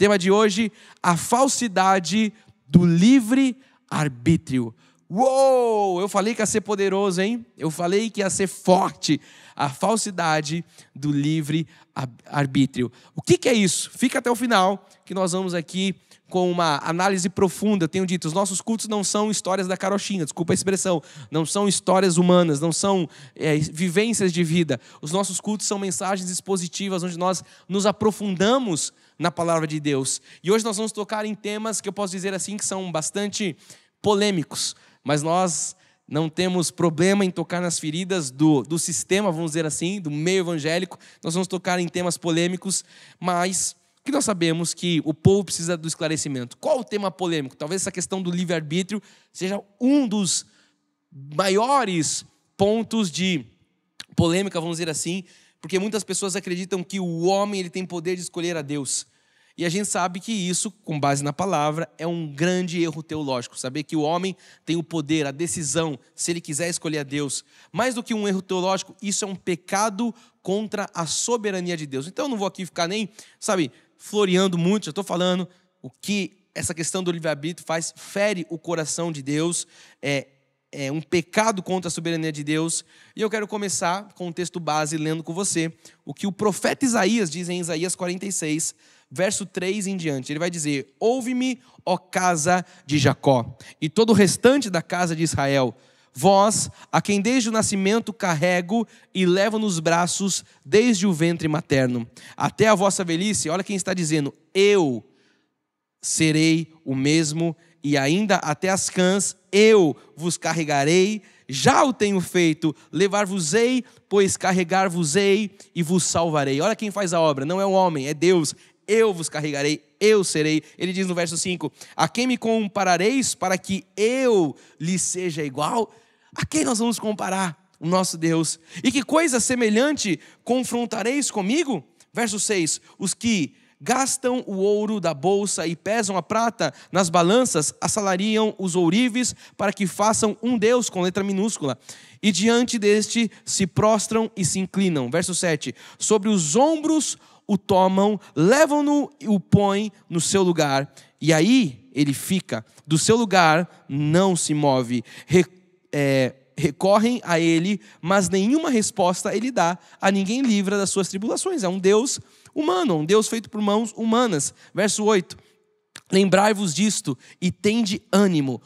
Tema de hoje, a falsidade do livre-arbítrio. Uou! Eu falei que ia ser poderoso, hein? Eu falei que ia ser forte. A falsidade do livre-arbítrio. O que é isso? Fica até o final, que nós vamos aqui com uma análise profunda. Eu tenho dito, os nossos cultos não são histórias da carochinha, desculpa a expressão, não são histórias humanas, não são vivências de vida. Os nossos cultos são mensagens expositivas, onde nós nos aprofundamos na palavra de Deus. E hoje nós vamos tocar em temas que eu posso dizer assim, que são bastante polêmicos, mas nós não temos problema em tocar nas feridas do sistema, vamos dizer assim, do meio evangélico. Nós vamos tocar em temas polêmicos, mas que nós sabemos que o povo precisa do esclarecimento. Qual o tema polêmico? Talvez essa questão do livre-arbítrio seja um dos maiores pontos de polêmica, vamos dizer assim, porque muitas pessoas acreditam que o homem ele tem poder de escolher a Deus. E a gente sabe que isso, com base na palavra, é um grande erro teológico. Saber que o homem tem o poder, a decisão, se ele quiser escolher a Deus. Mais do que um erro teológico, isso é um pecado contra a soberania de Deus. Então eu não vou aqui ficar nem, floreando muito. Já estou falando o que essa questão do livre-arbítrio faz, fere o coração de Deus, é um pecado contra a soberania de Deus. E eu quero começar com um texto base, lendo com você o que o profeta Isaías diz em Isaías 46, verso 3 em diante. Ele vai dizer: ouve-me, ó casa de Jacó, e todo o restante da casa de Israel, vós, a quem desde o nascimento carrego e levo nos braços desde o ventre materno, até a vossa velhice. Olha quem está dizendo: eu serei o mesmo, e ainda até as cãs eu vos carregarei. Já o tenho feito, levar-vos-ei, pois carregar-vos-ei e vos salvarei. Olha quem faz a obra, não é o homem, é Deus. Eu vos carregarei, eu serei. Ele diz no verso 5, a quem me comparareis para que eu lhe seja igual? A quem nós vamos comparar? O nosso Deus. E que coisa semelhante confrontareis comigo? Verso 6, os que gastam o ouro da bolsa e pesam a prata nas balanças, assalariam os ourives para que façam um Deus com letra minúscula. E diante deste se prostram e se inclinam. Verso 7, sobre os ombros o tomam, levam-no e o põem no seu lugar. E aí ele fica, do seu lugar não se move. Recorrem a ele, mas nenhuma resposta ele dá. A ninguém livra das suas tribulações. É um Deus humano, um Deus feito por mãos humanas. Verso 8. Lembrai-vos disto e tende ânimo.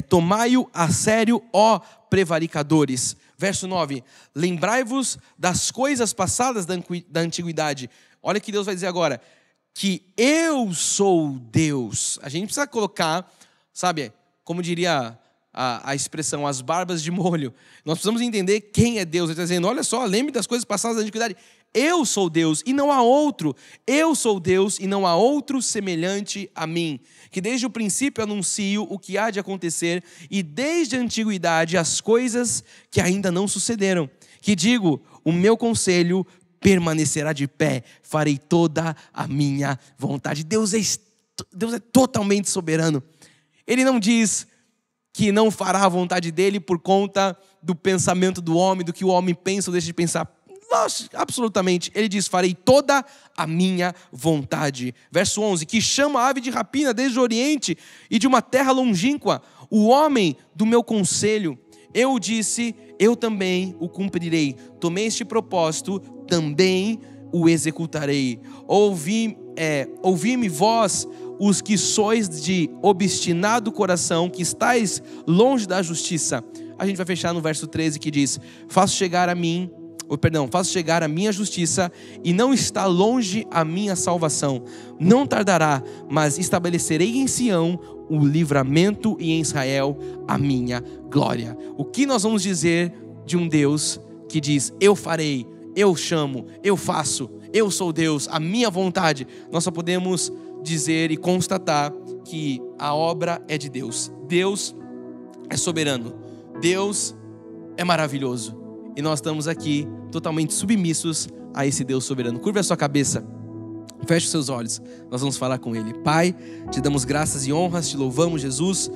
Tomai-o a sério, ó prevaricadores. Verso 9, lembrai-vos das coisas passadas da antiguidade. Olha o que Deus vai dizer agora, que eu sou Deus. A gente precisa colocar, como diria a expressão, as barbas de molho. Nós precisamos entender quem é Deus. Ele está dizendo, olha só, lembre das coisas passadas da antiguidade. Eu sou Deus e não há outro. Eu sou Deus e não há outro semelhante a mim. Que desde o princípio anuncio o que há de acontecer e desde a antiguidade as coisas que ainda não sucederam. Que digo, o meu conselho permanecerá de pé, farei toda a minha vontade. Deus é totalmente soberano. Ele não diz que não fará a vontade dele por conta do pensamento do homem, do que o homem pensa ou deixa de pensar. Nossa, absolutamente, ele diz, farei toda a minha vontade. Verso 11, que chama a ave de rapina desde o oriente e de uma terra longínqua, o homem do meu conselho. Eu disse, eu também o cumprirei. Tomei este propósito, também o executarei. Ouvi-me vós, os que sois de obstinado coração, que estáis longe da justiça. A gente vai fechar no verso 13 que diz, faço chegar a minha justiça e não está longe a minha salvação. Não tardará, mas estabelecerei em Sião o livramento e em Israel a minha glória. O que nós vamos dizer de um Deus que diz, eu farei, eu chamo, eu faço, eu sou Deus, a minha vontade? Nós só podemos dizer e constatar que a obra é de Deus. Deus é soberano. Deus é maravilhoso. E nós estamos aqui totalmente submissos a esse Deus soberano. Curva a sua cabeça, feche os seus olhos, nós vamos falar com Ele. Pai, te damos graças e honras, te louvamos, Jesus,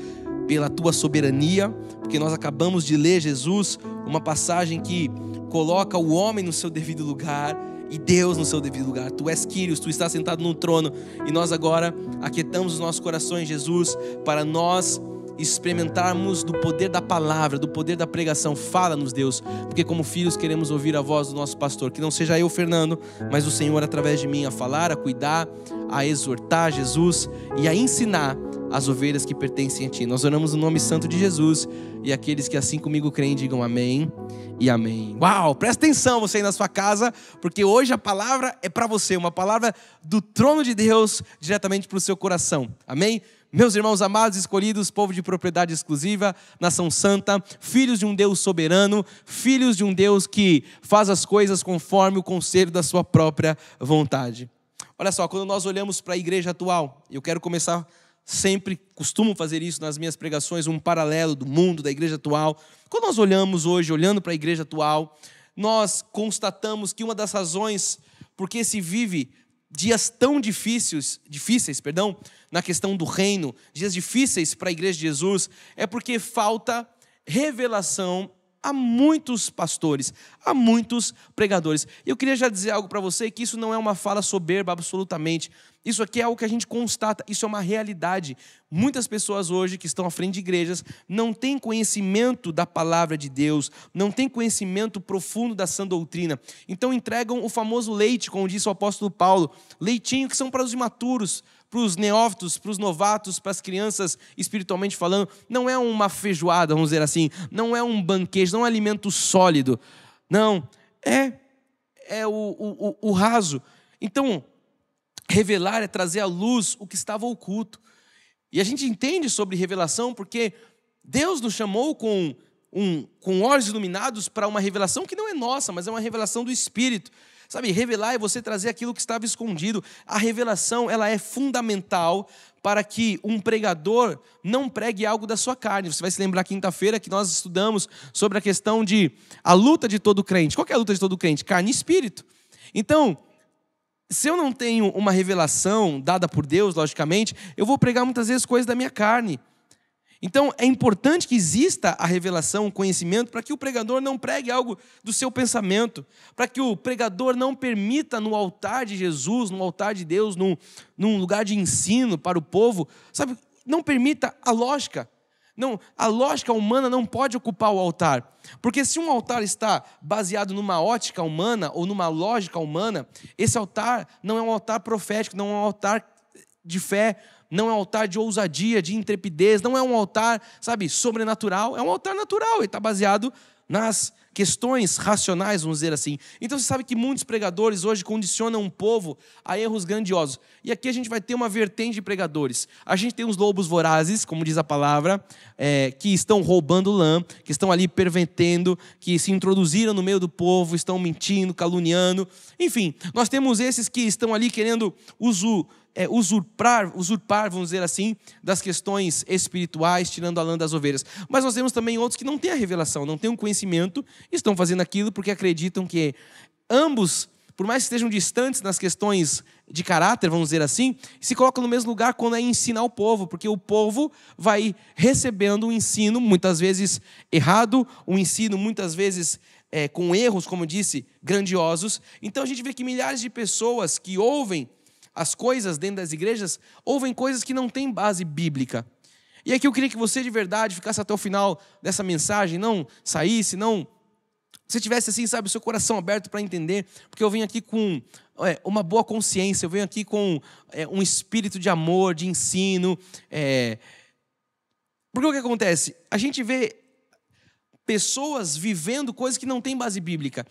pela tua soberania, porque nós acabamos de ler, Jesus, uma passagem que coloca o homem no seu devido lugar e Deus no seu devido lugar. Tu és Quírios, Tu estás sentado no trono, e nós agora aquietamos os nossos corações, Jesus, para nós experimentarmos do poder da palavra, do poder da pregação. Fala-nos, Deus, porque como filhos queremos ouvir a voz do nosso pastor, que não seja eu, Fernando, mas o Senhor através de mim a falar, a cuidar, a exortar, Jesus, e a ensinar as ovelhas que pertencem a Ti. Nós oramos no nome santo de Jesus, e aqueles que assim comigo creem digam amém e amém. Uau, presta atenção você aí na sua casa, porque hoje a palavra é para você, uma palavra do trono de Deus diretamente para o seu coração, amém? Meus irmãos amados, escolhidos, povo de propriedade exclusiva, nação santa, filhos de um Deus soberano, filhos de um Deus que faz as coisas conforme o conselho da sua própria vontade. Olha só, quando nós olhamos para a igreja atual, eu quero começar sempre, costumo fazer isso nas minhas pregações, um paralelo do mundo, da igreja atual. Quando nós olhamos hoje, olhando para a igreja atual, nós constatamos que uma das razões por que se vive dias tão difíceis, na questão do reino, dias difíceis para a igreja de Jesus, é porque falta revelação a muitos pastores, a muitos pregadores. Eu queria já dizer algo para você, que isso não é uma fala soberba absolutamente. Isso aqui é algo que a gente constata, isso é uma realidade. Muitas pessoas hoje que estão à frente de igrejas não têm conhecimento da palavra de Deus, não têm conhecimento profundo da sã doutrina. Então entregam o famoso leite, como disse o apóstolo Paulo, leitinho que são para os imaturos, para os neófitos, para os novatos, para as crianças espiritualmente falando. Não é uma feijoada, vamos dizer assim, não é um banquete, não é um alimento sólido. Não, é o raso. Então, revelar é trazer à luz o que estava oculto. E a gente entende sobre revelação porque Deus nos chamou com olhos iluminados para uma revelação que não é nossa, mas é uma revelação do Espírito. Sabe, revelar é você trazer aquilo que estava escondido. A revelação, ela é fundamental para que um pregador não pregue algo da sua carne. Você vai se lembrar quinta-feira que nós estudamos sobre a questão de a luta de todo crente. Qual que é a luta de todo crente? Carne e espírito. Então, se eu não tenho uma revelação dada por Deus, logicamente, eu vou pregar muitas vezes coisas da minha carne. Então, é importante que exista a revelação, o conhecimento, para que o pregador não pregue algo do seu pensamento, para que o pregador não permita no altar de Jesus, no altar de Deus, num lugar de ensino para o povo, sabe, não permita a lógica. Não, a lógica humana não pode ocupar o altar, porque se um altar está baseado numa ótica humana ou numa lógica humana, esse altar não é um altar profético, não é um altar de fé, não é um altar de ousadia, de intrepidez, não é um altar, sabe, sobrenatural, é um altar natural, ele está baseado nas questões racionais, vamos dizer assim. Então você sabe que muitos pregadores hoje condicionam um povo a erros grandiosos. E aqui a gente vai ter uma vertente de pregadores. A gente tem os lobos vorazes, como diz a palavra, que estão roubando lã, que estão ali pervertendo, que se introduziram no meio do povo, estão mentindo, caluniando. Enfim, nós temos esses que estão ali querendo usurpar, vamos dizer assim, das questões espirituais, tirando a lã das ovelhas. Mas nós temos também outros que não têm a revelação, não têm um conhecimento, estão fazendo aquilo porque acreditam que ambos, por mais que estejam distantes nas questões de caráter, vamos dizer assim, se colocam no mesmo lugar quando é ensinar o povo, porque o povo vai recebendo um ensino, muitas vezes errado, um ensino muitas vezes com erros, como eu disse, grandiosos. Então a gente vê que milhares de pessoas que ouvem as coisas dentro das igrejas, ouvem coisas que não têm base bíblica. E aqui eu queria que você de verdade ficasse até o final dessa mensagem, não saísse, não... Se tivesse assim, sabe, o seu coração aberto para entender, porque eu venho aqui com uma boa consciência, eu venho aqui com um espírito de amor, de ensino. Porque o que acontece? A gente vê pessoas vivendo coisas que não têm base bíblica.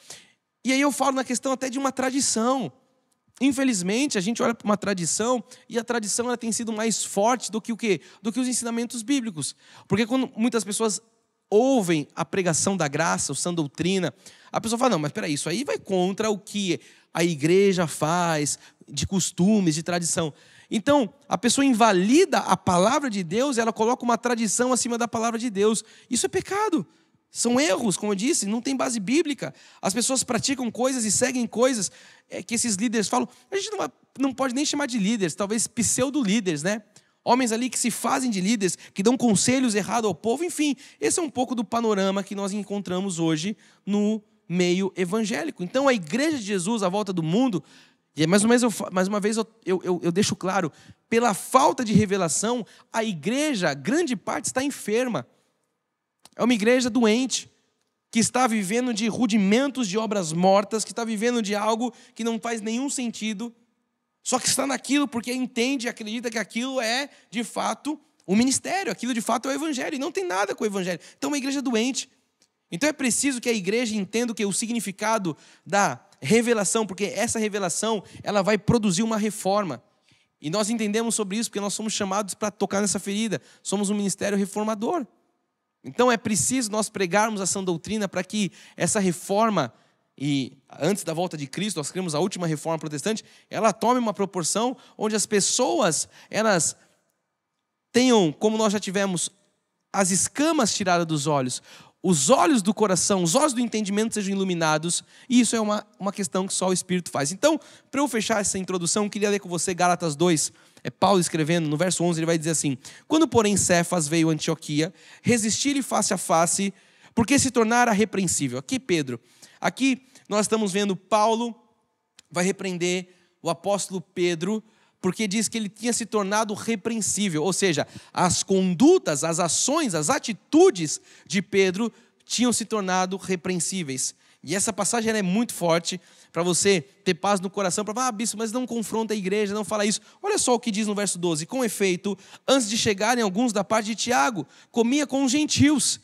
E aí eu falo na questão até de uma tradição. Infelizmente, a gente olha para uma tradição e a tradição ela tem sido mais forte do que o quê? Do que os ensinamentos bíblicos. Porque quando muitas pessoas ouvem a pregação da graça, a sã doutrina, a pessoa fala, não, mas peraí, isso aí vai contra o que a igreja faz, de costumes, de tradição. Então, a pessoa invalida a palavra de Deus, ela coloca uma tradição acima da palavra de Deus. Isso é pecado. São erros, como eu disse, não tem base bíblica. As pessoas praticam coisas e seguem coisas que esses líderes falam. A gente não pode nem chamar de líderes, talvez pseudo-líderes, né? Homens ali que se fazem de líderes, que dão conselhos errados ao povo. Enfim, esse é um pouco do panorama que nós encontramos hoje no meio evangélico. Então a igreja de Jesus à volta do mundo, e mais uma vez eu deixo claro, pela falta de revelação, a igreja, grande parte, está enferma. É uma igreja doente, que está vivendo de rudimentos de obras mortas, que está vivendo de algo que não faz nenhum sentido, só que está naquilo porque entende e acredita que aquilo é, de fato, o ministério, aquilo de fato é o evangelho, e não tem nada com o evangelho. Então é uma igreja doente. Então é preciso que a igreja entenda o significado da revelação, porque essa revelação ela vai produzir uma reforma. E nós entendemos sobre isso porque nós somos chamados para tocar nessa ferida. Somos um ministério reformador. Então é preciso nós pregarmos a sã doutrina para que essa reforma, e antes da volta de Cristo, nós criamos a última reforma protestante, ela tome uma proporção onde as pessoas, elas tenham, como nós já tivemos, as escamas tiradas dos olhos, os olhos do coração, os olhos do entendimento sejam iluminados, e isso é uma questão que só o Espírito faz. Então, para eu fechar essa introdução, eu queria ler com você Gálatas 2, é Paulo escrevendo, no verso 11, ele vai dizer assim: quando, porém, Cefas veio a Antioquia, resistir-lhe face a face, porque se tornara repreensível. Aqui, Pedro, aqui nós estamos vendo Paulo vai repreender o apóstolo Pedro, porque diz que ele tinha se tornado repreensível, ou seja, as condutas, as ações, as atitudes de Pedro tinham se tornado repreensíveis. E essa passagem é muito forte para você ter paz no coração, para falar, bispo, mas não confronta a igreja, não fala isso. Olha só o que diz no verso 12: com efeito, antes de chegarem alguns da parte de Tiago, comia com os gentios.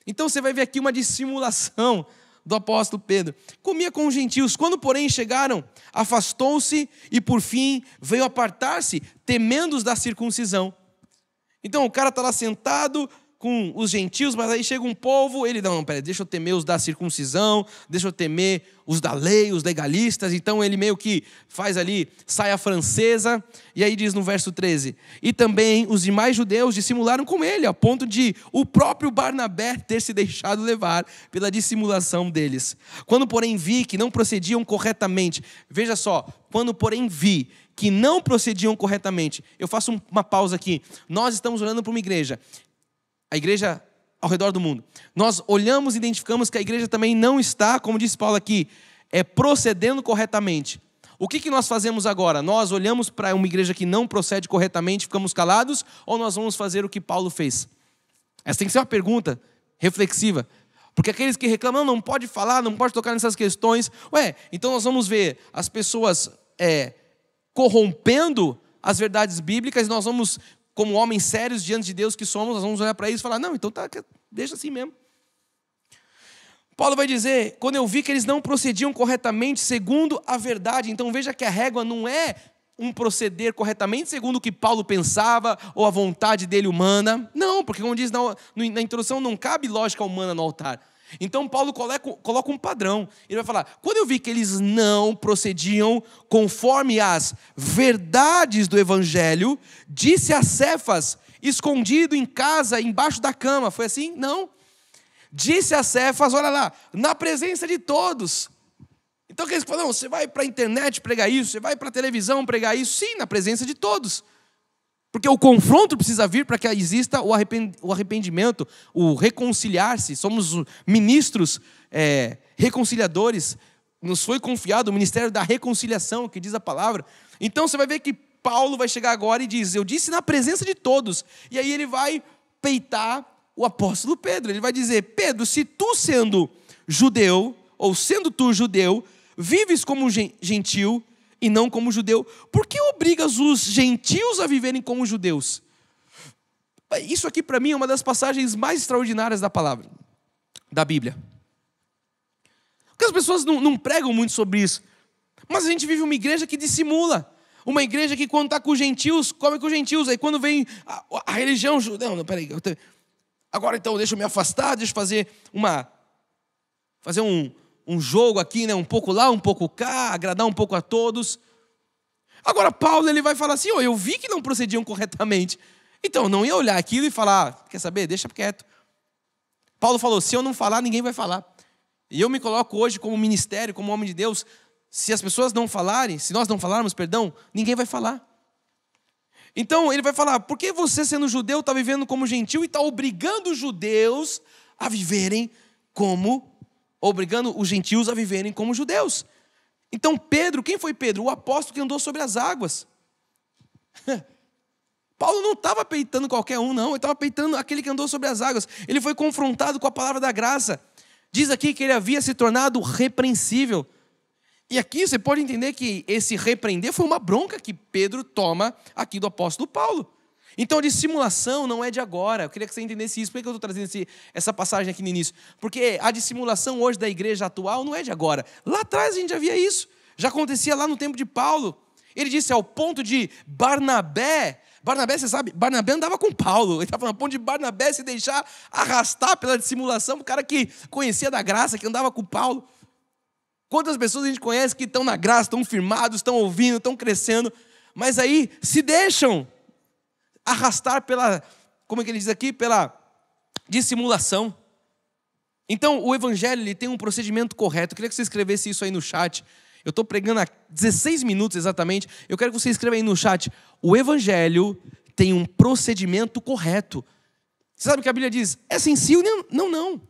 Então você vai ver aqui uma dissimulação do apóstolo Pedro. Comia com os gentios. Quando, porém, chegaram, afastou-se e, por fim, veio apartar-se, temendo os da circuncisão. Então, o cara está lá sentado com os gentios, mas aí chega um povo, ele, não, peraí, deixa eu temer os da circuncisão, deixa eu temer os da lei, os legalistas. Então, ele meio que faz ali saia francesa, e aí diz no verso 13: e também os demais judeus dissimularam com ele, a ponto de o próprio Barnabé ter se deixado levar pela dissimulação deles. Quando, porém, vi que não procediam corretamente, veja só, quando, porém, vi que não procediam corretamente, eu faço uma pausa aqui, nós estamos olhando para uma igreja, a igreja ao redor do mundo. Nós olhamos e identificamos que a igreja também não está, como disse Paulo aqui, procedendo corretamente. O que nós fazemos agora? Nós olhamos para uma igreja que não procede corretamente, ficamos calados, ou nós vamos fazer o que Paulo fez? Essa tem que ser uma pergunta reflexiva. Porque aqueles que reclamam, não pode falar, não pode tocar nessas questões. Então nós vamos ver as pessoas corrompendo as verdades bíblicas, nós vamos, como homens sérios diante de Deus que somos, nós vamos olhar para isso e falar, não, então tá, deixa assim mesmo. Paulo vai dizer, quando eu vi que eles não procediam corretamente segundo a verdade, então veja que a régua não é um proceder corretamente segundo o que Paulo pensava ou a vontade dele humana. Não, porque como diz na introdução, não cabe lógica humana no altar. Então Paulo coloca um padrão. Ele vai falar, quando eu vi que eles não procediam conforme as verdades do evangelho, disse a Cefas, escondido em casa, embaixo da cama. Foi assim? Não. Disse a Cefas, olha lá, na presença de todos. Então aqueles que falam, não, você vai para a internet pregar isso, você vai para a televisão pregar isso. Sim, na presença de todos. Porque o confronto precisa vir para que exista o arrependimento, o reconciliar-se. Somos ministros reconciliadores. Nos foi confiado o ministério da reconciliação, que diz a palavra. Então você vai ver que Paulo vai chegar agora e diz, eu disse na presença de todos. E aí ele vai peitar o apóstolo Pedro. Ele vai dizer, Pedro, se tu sendo judeu, ou sendo tu judeu, vives como gentil e não como judeu, por que obrigas os gentios a viverem como judeus? Isso aqui para mim é uma das passagens mais extraordinárias da palavra, da Bíblia. Porque as pessoas não pregam muito sobre isso, mas a gente vive uma igreja que dissimula, uma igreja que quando está com os gentios, come com os gentios, aí quando vem a religião judeu, não, peraí, agora então deixa eu me afastar, deixa eu fazer um jogo aqui, né? Um pouco lá, um pouco cá, agradar um pouco a todos. Agora Paulo ele vai falar assim, eu vi que não procediam corretamente, então eu não ia olhar aquilo e falar, quer saber, deixa quieto. Paulo falou, se eu não falar, ninguém vai falar. E eu me coloco hoje como ministério, como homem de Deus, se as pessoas não falarem, se nós não falarmos, ninguém vai falar. Então ele vai falar, por que você sendo judeu está vivendo como gentil e está obrigando os judeus a viverem como obrigando os gentios a viverem como judeus. Então Pedro, quem foi Pedro? O apóstolo que andou sobre as águas. Paulo não estava peitando qualquer um, não. Ele estava peitando aquele que andou sobre as águas. Ele foi confrontado com a palavra da graça. Diz aqui que ele havia se tornado repreensível. E aqui você pode entender que esse repreender foi uma bronca que Pedro toma aqui do apóstolo Paulo. Então a dissimulação não é de agora. Eu queria que você entendesse isso. Por que eu estou trazendo essa passagem aqui no início? Porque a dissimulação hoje da igreja atual não é de agora. Lá atrás a gente já via isso. Já acontecia lá no tempo de Paulo. Ele disse ao ponto de Barnabé, você sabe, Barnabé andava com Paulo. Ele estava no ponto de Barnabé se deixar arrastar pela dissimulação, o cara que conhecia da graça, que andava com Paulo. Quantas pessoas a gente conhece que estão na graça, estão firmados, estão ouvindo, estão crescendo, mas aí se deixam arrastar pela, como é que ele diz aqui, pela dissimulação. Então o evangelho ele tem um procedimento correto. Eu queria que você escrevesse isso aí no chat. Eu estou pregando há 16 minutos exatamente. Eu quero que você escreva aí no chat. O evangelho tem um procedimento correto. Você sabe o que a Bíblia diz? É sensível? Não.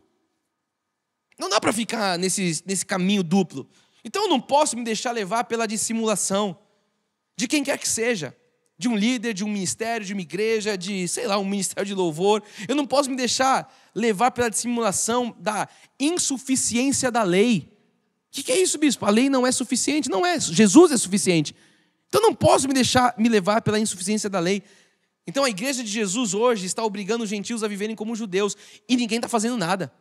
Não dá para ficar nesse caminho duplo. Então eu não posso me deixar levar pela dissimulação de quem quer que seja. De um líder, de um ministério, de uma igreja, de, sei lá, um ministério de louvor. Eu não posso me deixar levar pela dissimulação da insuficiência da lei. O que é isso, bispo? A lei não é suficiente? Não é. Jesus é suficiente. Então não posso me levar pela insuficiência da lei. Então a igreja de Jesus hoje está obrigando os gentios a viverem como judeus. E ninguém está fazendo nada.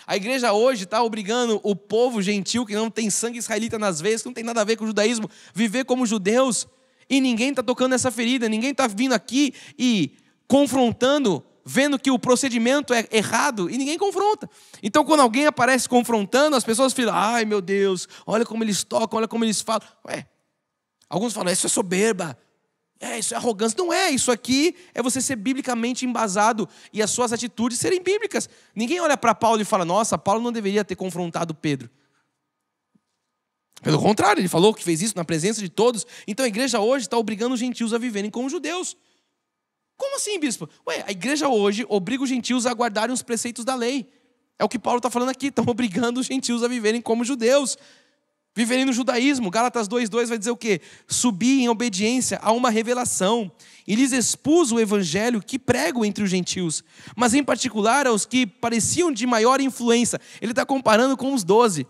A igreja hoje está obrigando o povo gentil, que não tem sangue israelita nas veias, que não tem nada a ver com o judaísmo, viver como judeus. E ninguém está tocando nessa ferida. Ninguém está vindo aqui e confrontando, vendo que o procedimento é errado, e ninguém confronta. Então quando alguém aparece confrontando, as pessoas falam, ai meu Deus, olha como eles tocam, olha como eles falam. Alguns falam, isso é soberba, isso é arrogância. Não é, isso aqui é você ser biblicamente embasado e as suas atitudes serem bíblicas. Ninguém olha para Paulo e fala, nossa, Paulo não deveria ter confrontado Pedro. Pelo contrário, ele falou que fez isso na presença de todos. Então a igreja hoje está obrigando os gentios a viverem como judeus. Como assim, bispo? A igreja hoje obriga os gentios a guardarem os preceitos da lei. É o que Paulo está falando aqui. Estão obrigando os gentios a viverem como judeus. Viverem no judaísmo. Gálatas 2:2 vai dizer o quê? Subir em obediência a uma revelação. E lhes expus o evangelho que prego entre os gentios. Mas em particular aos que pareciam de maior influência. Ele está comparando com os 12.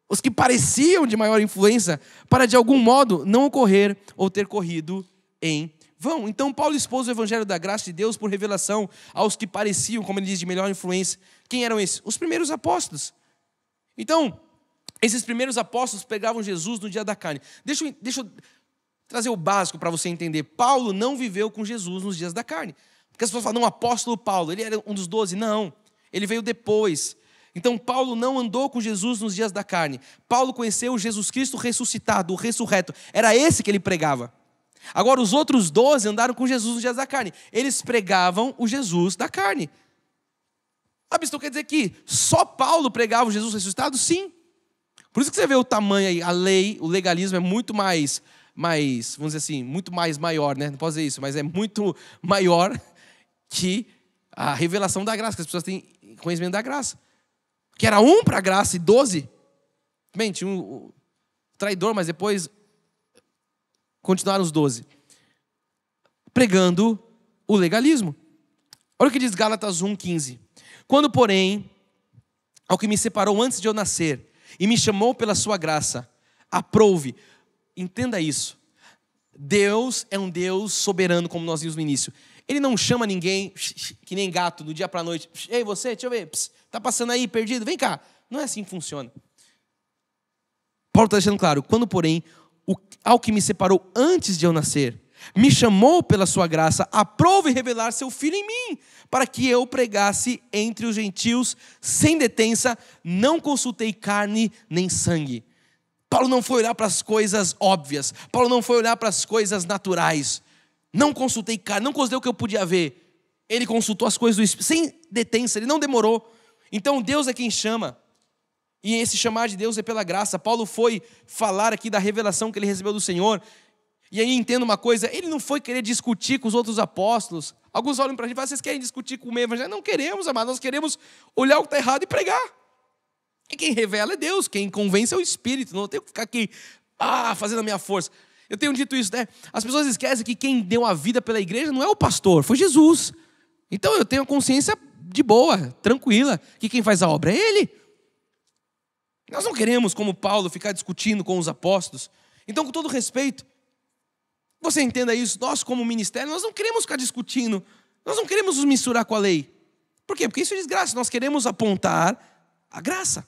Os que pareciam de maior influência, para de algum modo não ocorrer ou ter corrido em vão. Então Paulo expôs o evangelho da graça de Deus por revelação aos que pareciam, como ele diz, de melhor influência. Quem eram esses? Os primeiros apóstolos. Então, esses primeiros apóstolos pregavam Jesus no dia da carne. Deixa eu trazer o básico para você entender. Paulo não viveu com Jesus nos dias da carne. Porque as pessoas falam, não, apóstolo Paulo, ele era um dos 12. Não, ele veio depois. Então Paulo não andou com Jesus nos dias da carne. Paulo conheceu Jesus Cristo ressuscitado, o ressurreto. Era esse que ele pregava. Agora os outros 12 andaram com Jesus nos dias da carne. Eles pregavam o Jesus da carne. Então quer dizer que só Paulo pregava o Jesus ressuscitado? Sim. Por isso que você vê o tamanho aí, a lei, o legalismo é muito mais, vamos dizer assim, muito mais maior, né? Não posso dizer isso, mas é muito maior que a revelação da graça, que as pessoas têm conhecimento da graça. Que era um para a graça e 12. Bem, tinha um traidor, mas depois continuaram os 12. Pregando o legalismo. Olha o que diz Gálatas 1:15. Quando, porém, ao que me separou antes de eu nascer e me chamou pela sua graça, aprove. Entenda isso. Deus é um Deus soberano, como nós vimos no início. Ele não chama ninguém que nem gato do dia para a noite. Ei, você, deixa eu ver. Está passando aí, perdido? Vem cá. Não é assim que funciona. Paulo está deixando claro. Quando, porém, ao que me separou antes de eu nascer, me chamou pela sua graça, aprove revelar seu Filho em mim, para que eu pregasse entre os gentios sem detença, não consultei carne nem sangue. Paulo não foi olhar para as coisas óbvias. Paulo não foi olhar para as coisas naturais. Não consultei carne, não consultei o que eu podia ver. Ele consultou as coisas do Espírito, sem detença, ele não demorou. Então Deus é quem chama. E esse chamar de Deus é pela graça. Paulo foi falar aqui da revelação que ele recebeu do Senhor. E aí entenda uma coisa, ele não foi querer discutir com os outros apóstolos. Alguns olham para a gente e falam, vocês querem discutir com o meu evangelho? Não queremos, amado, nós queremos olhar o que está errado e pregar. E quem revela é Deus, quem convence é o Espírito. Não tenho que ficar aqui, fazendo a minha força. Eu tenho dito isso, né? As pessoas esquecem que quem deu a vida pela igreja não é o pastor, foi Jesus. Então eu tenho a consciência de boa, tranquila, que quem faz a obra é Ele. Nós não queremos, como Paulo, ficar discutindo com os apóstolos. Então, com todo respeito, você entenda isso, nós como ministério, nós não queremos ficar discutindo, nós não queremos nos misturar com a lei. Por quê? Porque isso é desgraça, nós queremos apontar a graça.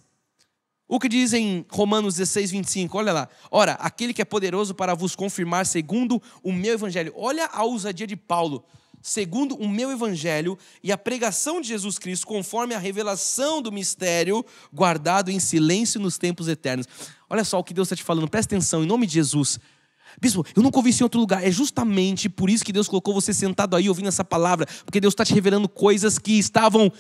O que diz em Romanos 16, 25, olha lá. Ora, aquele que é poderoso para vos confirmar segundo o meu evangelho. Olha a ousadia de Paulo. Segundo o meu evangelho e a pregação de Jesus Cristo, conforme a revelação do mistério guardado em silêncio nos tempos eternos. Olha só o que Deus está te falando, presta atenção, em nome de Jesus. Bispo, eu nunca ouvi isso em outro lugar. É justamente por isso que Deus colocou você sentado aí ouvindo essa palavra. Porque Deus está te revelando coisas que estavam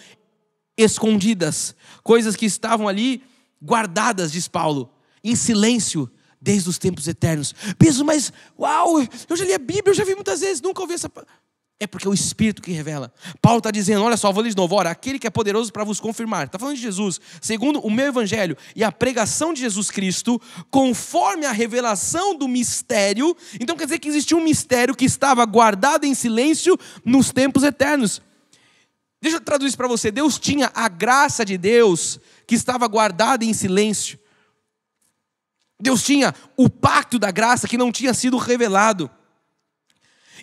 escondidas. Coisas que estavam ali guardadas, diz Paulo, em silêncio desde os tempos eternos. Bispo, mas uau, eu já li a Bíblia, eu já vi muitas vezes, nunca ouvi essa palavra. É porque é o Espírito que revela. Paulo está dizendo, olha só, vou ler de novo. Ora, aquele que é poderoso para vos confirmar. Está falando de Jesus. Segundo o meu evangelho e a pregação de Jesus Cristo, conforme a revelação do mistério. Então quer dizer que existia um mistério que estava guardado em silêncio nos tempos eternos. Deixa eu traduzir isso para você. Deus tinha a graça de Deus que estava guardada em silêncio. Deus tinha o pacto da graça que não tinha sido revelado.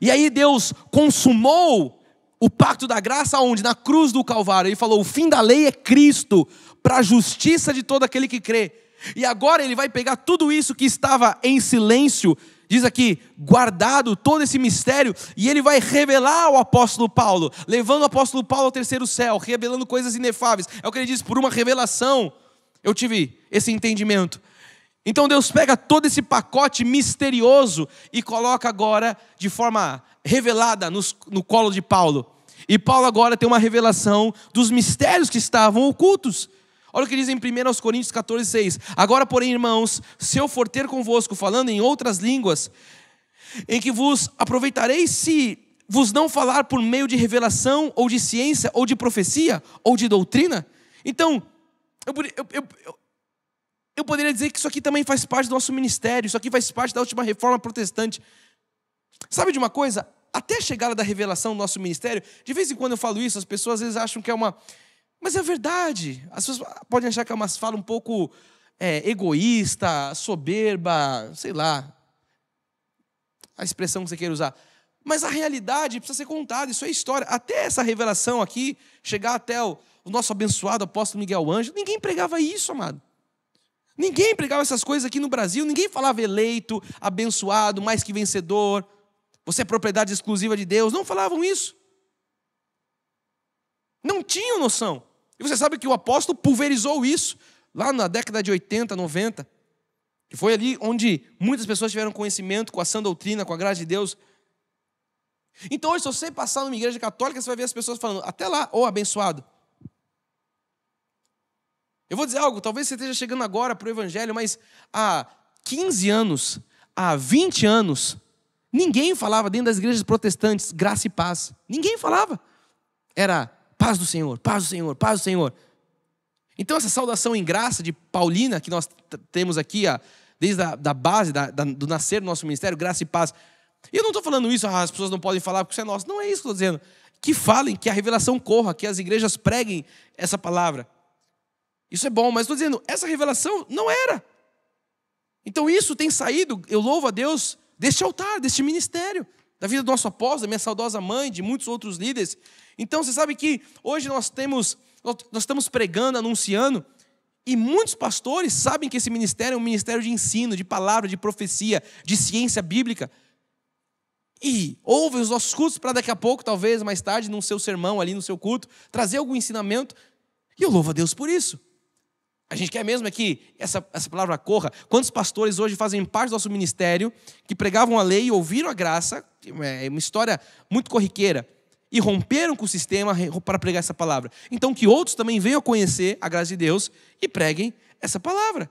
E aí Deus consumou o pacto da graça onde? Na cruz do Calvário. Ele falou, o fim da lei é Cristo, para a justiça de todo aquele que crê. E agora Ele vai pegar tudo isso que estava em silêncio, diz aqui, guardado, todo esse mistério, e Ele vai revelar ao apóstolo Paulo, levando o apóstolo Paulo ao terceiro céu, revelando coisas inefáveis. É o que ele diz, por uma revelação, eu tive esse entendimento. Então Deus pega todo esse pacote misterioso e coloca agora de forma revelada no colo de Paulo. E Paulo agora tem uma revelação dos mistérios que estavam ocultos. Olha o que diz em 1 Coríntios 14, 6. Agora, porém, irmãos, se eu for ter convosco falando em outras línguas, em que vos aproveitarei se vos não falar por meio de revelação, ou de ciência, ou de profecia, ou de doutrina? Então, eu poderia dizer que isso aqui também faz parte do nosso ministério, isso aqui faz parte da última reforma protestante. Sabe de uma coisa? Até a chegada da revelação do nosso ministério, de vez em quando eu falo isso, as pessoas às vezes acham que é uma... Mas é verdade. As pessoas podem achar que é uma fala um pouco egoísta, soberba, sei lá, a expressão que você queira usar. Mas a realidade precisa ser contada, isso é história. Até essa revelação aqui, chegar até o nosso abençoado apóstolo Miguel Ângelo, ninguém pregava isso, amado. Ninguém pregava essas coisas aqui no Brasil, ninguém falava eleito, abençoado, mais que vencedor, você é propriedade exclusiva de Deus, não falavam isso. Não tinham noção. E você sabe que o apóstolo pulverizou isso, lá na década de 80, 90, que foi ali onde muitas pessoas tiveram conhecimento com a sã doutrina, com a graça de Deus. Então hoje, se você passar numa igreja católica, você vai ver as pessoas falando, até lá, ô abençoado. Eu vou dizer algo, talvez você esteja chegando agora para o Evangelho, mas há 15 anos, há 20 anos, ninguém falava dentro das igrejas protestantes, graça e paz. Ninguém falava. Era paz do Senhor, paz do Senhor, paz do Senhor. Então essa saudação em graça de Paulina, que nós temos aqui, desde a base, do nascer do nosso ministério, graça e paz. E eu não estou falando isso, as pessoas não podem falar porque isso é nosso. Não é isso que eu estou dizendo. Que falem, que a revelação corra, que as igrejas preguem essa palavra. Isso é bom, mas estou dizendo, essa revelação não era. Então isso tem saído, eu louvo a Deus, deste altar, deste ministério, da vida do nosso apóstolo, da minha saudosa mãe, de muitos outros líderes. Então você sabe que hoje nós estamos pregando, anunciando, e muitos pastores sabem que esse ministério é um ministério de ensino, de palavra, de profecia, de ciência bíblica. E ouvem os nossos cultos para daqui a pouco, talvez mais tarde, no seu sermão ali, no seu culto, trazer algum ensinamento. E eu louvo a Deus por isso. A gente quer mesmo é que essa palavra corra. Quantos pastores hoje fazem parte do nosso ministério, que pregavam a lei e ouviram a graça, é uma história muito corriqueira, e romperam com o sistema para pregar essa palavra. Então que outros também venham a conhecer a graça de Deus e preguem essa palavra.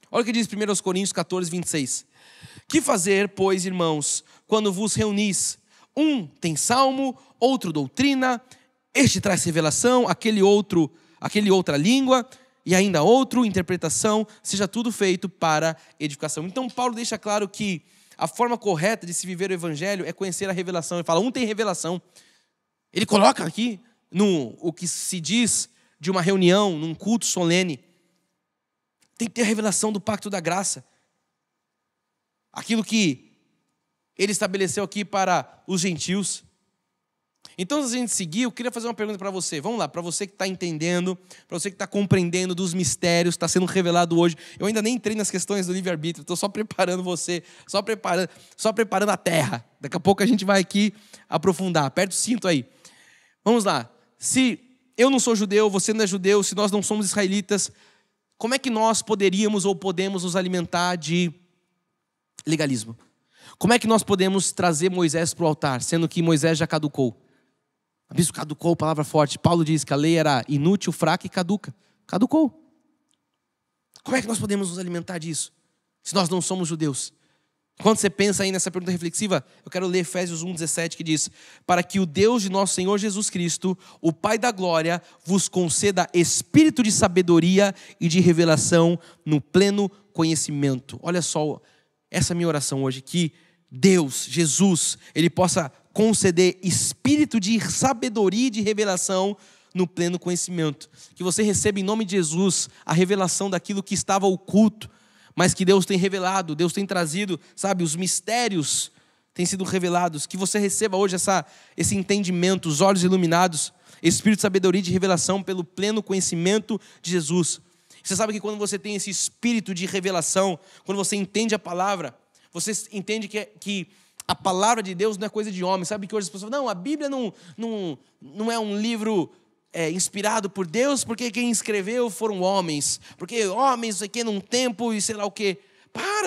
Olha o que diz 1 Coríntios 14, 26. Que fazer, pois, irmãos, quando vos reunis? Um tem salmo, outro doutrina, este traz revelação, aquele outro aquele outra língua, e ainda outra interpretação, seja tudo feito para edificação. Então Paulo deixa claro que a forma correta de se viver o evangelho é conhecer a revelação. Ele fala, um tem revelação. Ele coloca aqui o que se diz de uma reunião, num culto solene. Tem que ter a revelação do pacto da graça. Aquilo que ele estabeleceu aqui para os gentios. Então, antes de a gente seguir, eu queria fazer uma pergunta para você. Vamos lá, para você que está entendendo, para você que está compreendendo dos mistérios, está sendo revelado hoje. Eu ainda nem entrei nas questões do livre-arbítrio, estou só preparando você, só preparando a terra. Daqui a pouco a gente vai aqui aprofundar. Aperta o cinto aí. Vamos lá. Se eu não sou judeu, você não é judeu, se nós não somos israelitas, como é que nós poderíamos ou podemos nos alimentar de legalismo? Como é que nós podemos trazer Moisés para o altar, sendo que Moisés já caducou? Bispo, caducou, palavra forte. Paulo diz que a lei era inútil, fraca e caduca. Caducou. Como é que nós podemos nos alimentar disso, se nós não somos judeus? Quando você pensa aí nessa pergunta reflexiva, eu quero ler Efésios 1,17, que diz: para que o Deus de nosso Senhor Jesus Cristo, o Pai da glória, vos conceda espírito de sabedoria e de revelação no pleno conhecimento. Olha só, essa é a minha oração hoje, que Deus, Jesus, Ele possa conceder espírito de sabedoria e de revelação no pleno conhecimento. Que você receba em nome de Jesus a revelação daquilo que estava oculto, mas que Deus tem revelado, Deus tem trazido, sabe, os mistérios têm sido revelados. Que você receba hoje esse entendimento, os olhos iluminados, espírito de sabedoria e de revelação pelo pleno conhecimento de Jesus. Você sabe que quando você tem esse espírito de revelação, quando você entende a palavra, você entende que a palavra de Deus não é coisa de homem. Sabe que hoje as pessoas falam, não, a Bíblia não é um livro inspirado por Deus, porque quem escreveu foram homens. Porque homens aqui num tempo e sei lá o quê.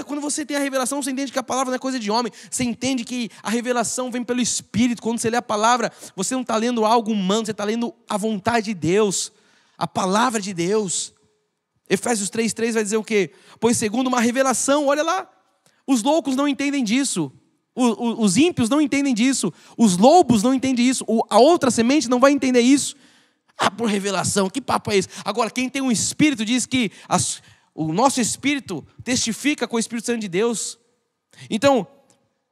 Quando você tem a revelação, você entende que a palavra não é coisa de homem. Você entende que a revelação vem pelo Espírito. Quando você lê a palavra, você não está lendo algo humano, você está lendo a vontade de Deus, a palavra de Deus. Efésios 3,3 vai dizer o quê? Pois segundo uma revelação, olha lá, os loucos não entendem disso. Os ímpios não entendem disso. Os lobos não entendem isso. A outra semente não vai entender isso. Por revelação, que papo é esse? Agora, quem tem um espírito diz que o nosso espírito testifica com o Espírito Santo de Deus. Então,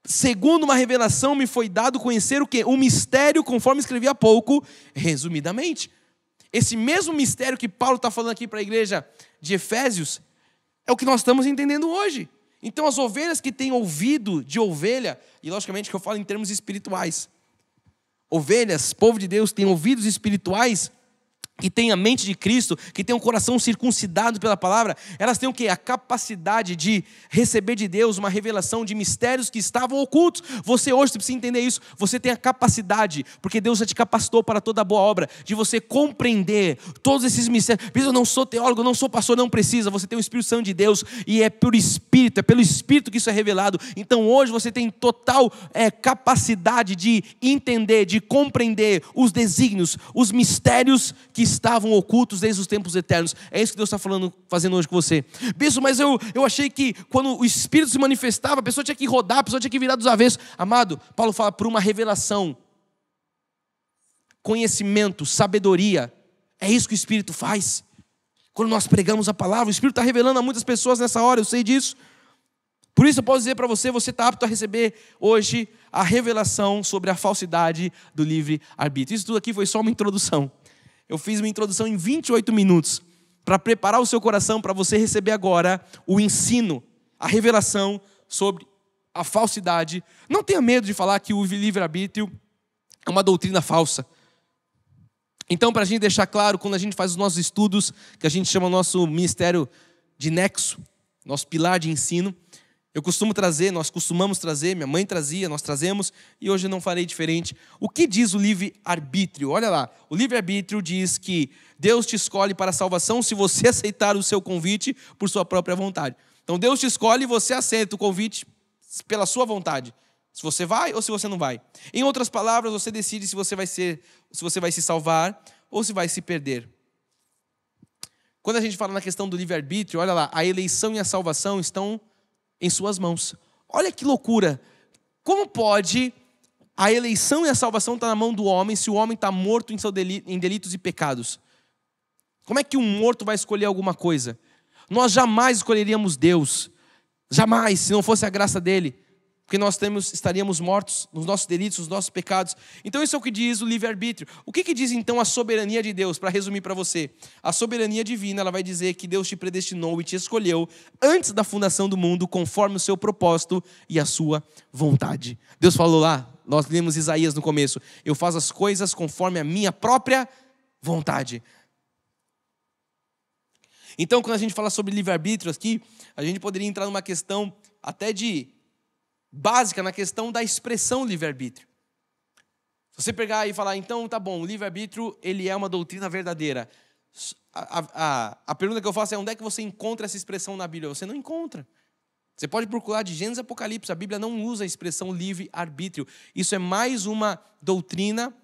segundo uma revelação, me foi dado conhecer o quê? Um mistério, conforme escrevi há pouco, resumidamente. Esse mesmo mistério que Paulo está falando aqui para a igreja de Efésios, é o que nós estamos entendendo hoje. Então as ovelhas que têm ouvido de ovelha, e logicamente que eu falo em termos espirituais, ovelhas, povo de Deus, têm ouvidos espirituais, que têm a mente de Cristo, que têm um coração circuncidado pela palavra, elas têm o quê? A capacidade de receber de Deus uma revelação de mistérios que estavam ocultos. Você hoje precisa entender isso. Você tem a capacidade, porque Deus já te capacitou para toda boa obra, de você compreender todos esses mistérios. Eu não sou teólogo, eu não sou pastor, não precisa. Você tem o Espírito Santo de Deus e é pelo Espírito que isso é revelado. Então hoje você tem total capacidade de entender, de compreender os desígnios, os mistérios que estavam ocultos desde os tempos eternos. É isso que Deus está fazendo hoje com você. Bispo, mas eu achei que quando o Espírito se manifestava, a pessoa tinha que rodar, a pessoa tinha que virar dos avessos. Amado, Paulo fala por uma revelação, conhecimento, sabedoria. É isso que o Espírito faz. Quando nós pregamos a palavra, o Espírito está revelando a muitas pessoas nessa hora, eu sei disso. Por isso eu posso dizer para você, você está apto a receber hoje a revelação sobre a falsidade do livre-arbítrio. Isso tudo aqui foi só uma introdução. Eu fiz uma introdução em 28 minutos para preparar o seu coração para você receber agora o ensino, a revelação sobre a falsidade. Não tenha medo de falar que o livre-arbítrio é uma doutrina falsa. Então, para a gente deixar claro, quando a gente faz os nossos estudos, que a gente chama o nosso ministério de nexo, nosso pilar de ensino, nós costumamos trazer, minha mãe trazia, nós trazemos, e hoje eu não farei diferente. O que diz o livre-arbítrio? Olha lá, o livre-arbítrio diz que Deus te escolhe para a salvação se você aceitar o seu convite por sua própria vontade. Então Deus te escolhe e você aceita o convite pela sua vontade. Se você vai ou se você não vai. Em outras palavras, você decide se você vai se salvar ou se vai se perder. Quando a gente fala na questão do livre-arbítrio, olha lá, a eleição e a salvação estão em suas mãos. Olha que loucura. Como pode a eleição e a salvação estar na mão do homem se o homem está morto em delitos e pecados? Como é que um morto vai escolher alguma coisa? Nós jamais escolheríamos Deus. Jamais, se não fosse a graça dele. Porque nós estaríamos mortos nos nossos delitos, nos nossos pecados. Então isso é o que diz o livre-arbítrio. O que diz então a soberania de Deus? Para resumir para você. A soberania divina, ela vai dizer que Deus te predestinou e te escolheu antes da fundação do mundo, conforme o seu propósito e a sua vontade. Deus falou lá, nós lemos Isaías no começo, eu faço as coisas conforme a minha própria vontade. Então, quando a gente fala sobre livre-arbítrio aqui, a gente poderia entrar numa questão até básica, na questão da expressão livre-arbítrio. Se você pegar e falar, então, tá bom, o livre-arbítrio, ele é uma doutrina verdadeira. A pergunta que eu faço é, onde é que você encontra essa expressão na Bíblia? Você não encontra. Você pode procurar de Gênesis e Apocalipse, a Bíblia não usa a expressão livre-arbítrio. Isso é mais uma doutrina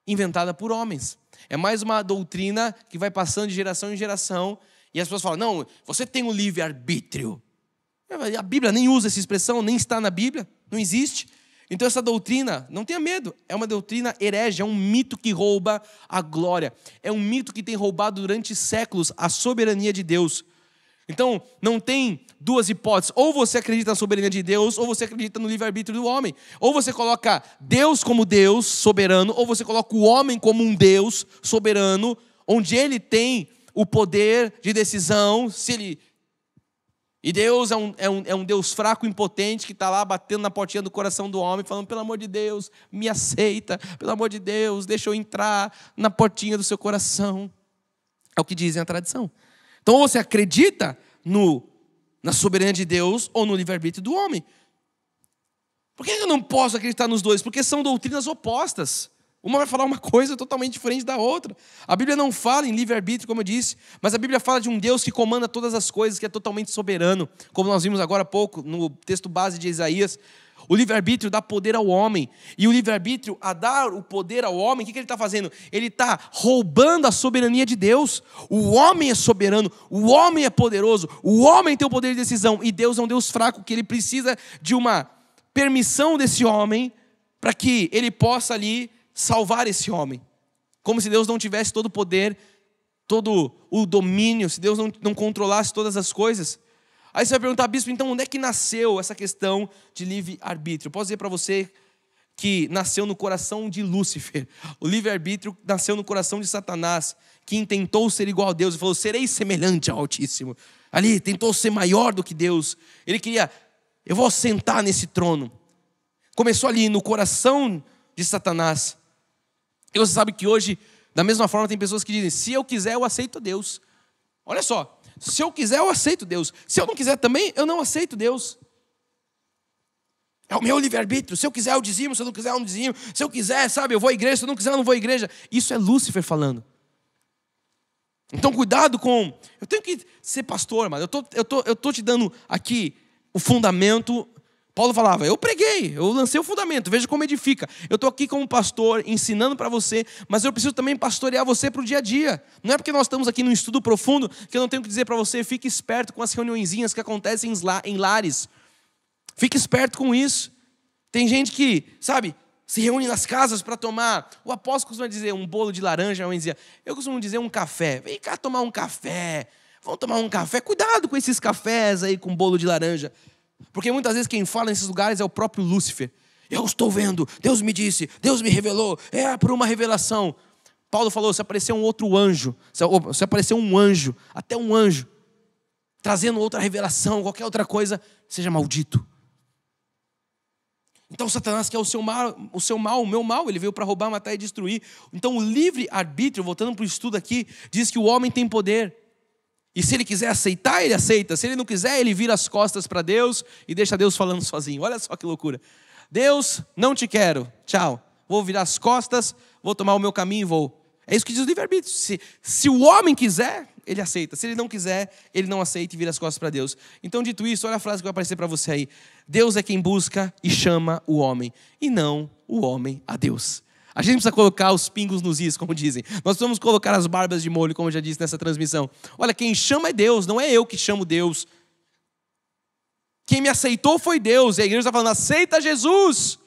inventada por homens. É mais uma doutrina que vai passando de geração em geração, e as pessoas falam, não, você tem o livre-arbítrio. A Bíblia nem usa essa expressão, nem está na Bíblia, não existe. Então essa doutrina, não tenha medo, é uma doutrina herege, é um mito que rouba a glória. É um mito que tem roubado durante séculos a soberania de Deus. Então não tem duas hipóteses, ou você acredita na soberania de Deus, ou você acredita no livre-arbítrio do homem. Ou você coloca Deus como Deus soberano, ou você coloca o homem como um Deus soberano, onde ele tem o poder de decisão, E Deus é um Deus fraco, impotente, que está lá batendo na portinha do coração do homem, falando, pelo amor de Deus, me aceita, pelo amor de Deus, deixa eu entrar na portinha do seu coração. É o que dizem a tradição. Então, ou você acredita na soberania de Deus, ou no livre-arbítrio do homem. Por que eu não posso acreditar nos dois? Porque são doutrinas opostas. Uma vai falar uma coisa totalmente diferente da outra. A Bíblia não fala em livre-arbítrio, como eu disse, mas a Bíblia fala de um Deus que comanda todas as coisas, que é totalmente soberano, como nós vimos agora há pouco, no texto base de Isaías. O livre-arbítrio dá poder ao homem, e o livre-arbítrio, a dar o poder ao homem, o que ele está fazendo? Ele está roubando a soberania de Deus. O homem é soberano, o homem é poderoso, o homem tem o poder de decisão, e Deus é um Deus fraco, que ele precisa de uma permissão desse homem, para que ele possa ali salvar esse homem, como se Deus não tivesse todo o poder, todo o domínio, se Deus não controlasse todas as coisas. Aí você vai perguntar, bispo, então onde é que nasceu essa questão de livre-arbítrio? Posso dizer para você que nasceu no coração de Lúcifer. O livre-arbítrio nasceu no coração de Satanás, que intentou ser igual a Deus e falou, serei semelhante ao Altíssimo. Ali tentou ser maior do que Deus. Ele queria, eu vou sentar nesse trono. Começou ali no coração de Satanás. E você sabe que hoje, da mesma forma, tem pessoas que dizem, se eu quiser, eu aceito Deus. Olha só, se eu quiser, eu aceito Deus. Se eu não quiser também, eu não aceito Deus. É o meu livre-arbítrio. Se eu quiser, eu dizimo. Se eu não quiser, eu não dizimo. Se eu quiser, sabe, eu vou à igreja. Se eu não quiser, eu não vou à igreja. Isso é Lúcifer falando. Então, cuidado com... Eu tenho que ser pastor, mano. Eu tô te dando aqui o fundamento. Paulo falava, eu preguei, eu lancei o fundamento, veja como edifica. Eu estou aqui como pastor, ensinando para você, mas eu preciso também pastorear você para o dia a dia. Não é porque nós estamos aqui num estudo profundo que eu não tenho que dizer para você, fique esperto com as reuniõezinhas que acontecem em lares. Fique esperto com isso. Tem gente que, sabe, se reúne nas casas para tomar, o apóstolo costuma dizer um bolo de laranja, eu costumo dizer um café. Vem cá tomar um café, vamos tomar um café. Cuidado com esses cafés aí com bolo de laranja. Porque muitas vezes quem fala nesses lugares é o próprio Lúcifer. Eu estou vendo, Deus me disse, Deus me revelou, é por uma revelação. Paulo falou, se aparecer um outro anjo, se aparecer um anjo, até um anjo, trazendo outra revelação, qualquer outra coisa, seja maldito. Então Satanás quer o seu mal, o meu mal, ele veio para roubar, matar e destruir. Então o livre-arbítrio, voltando para o estudo aqui, diz que o homem tem poder. E se ele quiser aceitar, ele aceita. Se ele não quiser, ele vira as costas para Deus e deixa Deus falando sozinho. Olha só que loucura. Deus, não te quero. Tchau. Vou virar as costas, vou tomar o meu caminho e vou. É isso que diz o livre-arbítrio. Se o homem quiser, ele aceita. Se ele não quiser, ele não aceita e vira as costas para Deus. Então, dito isso, olha a frase que vai aparecer para você aí. Deus é quem busca e chama o homem, e não o homem a Deus. A gente precisa colocar os pingos nos is, como dizem. Nós precisamos colocar as barbas de molho, como eu já disse nessa transmissão. Olha, quem chama é Deus, não é eu que chamo Deus. Quem me aceitou foi Deus. E a igreja está falando, aceita Jesus.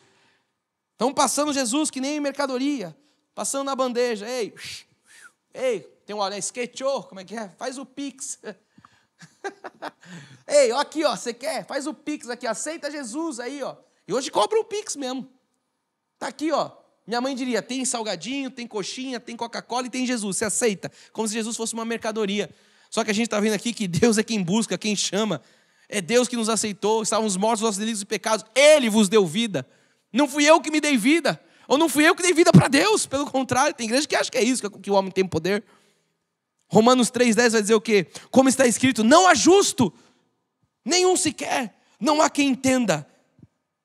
Estão passando Jesus que nem mercadoria. Passando na bandeja. Ei, Tem uma hora, esquechou, como é que é? Faz o Pix. Ei, ó aqui, ó, você quer? Faz o Pix aqui, aceita Jesus aí, ó. E hoje cobra o Pix mesmo. Tá aqui, ó. Minha mãe diria, tem salgadinho, tem coxinha, tem Coca-Cola e tem Jesus. Você aceita? Como se Jesus fosse uma mercadoria. Só que a gente está vendo aqui que Deus é quem busca, quem chama. É Deus que nos aceitou. Estávamos mortos nos nossos delitos e pecados. Ele vos deu vida. Não fui eu que me dei vida. Ou não fui eu que dei vida para Deus. Pelo contrário, tem igreja que acha que é isso, que o homem tem poder. Romanos 3,10 vai dizer o quê? Como está escrito, não há justo, nenhum sequer. Não há quem entenda.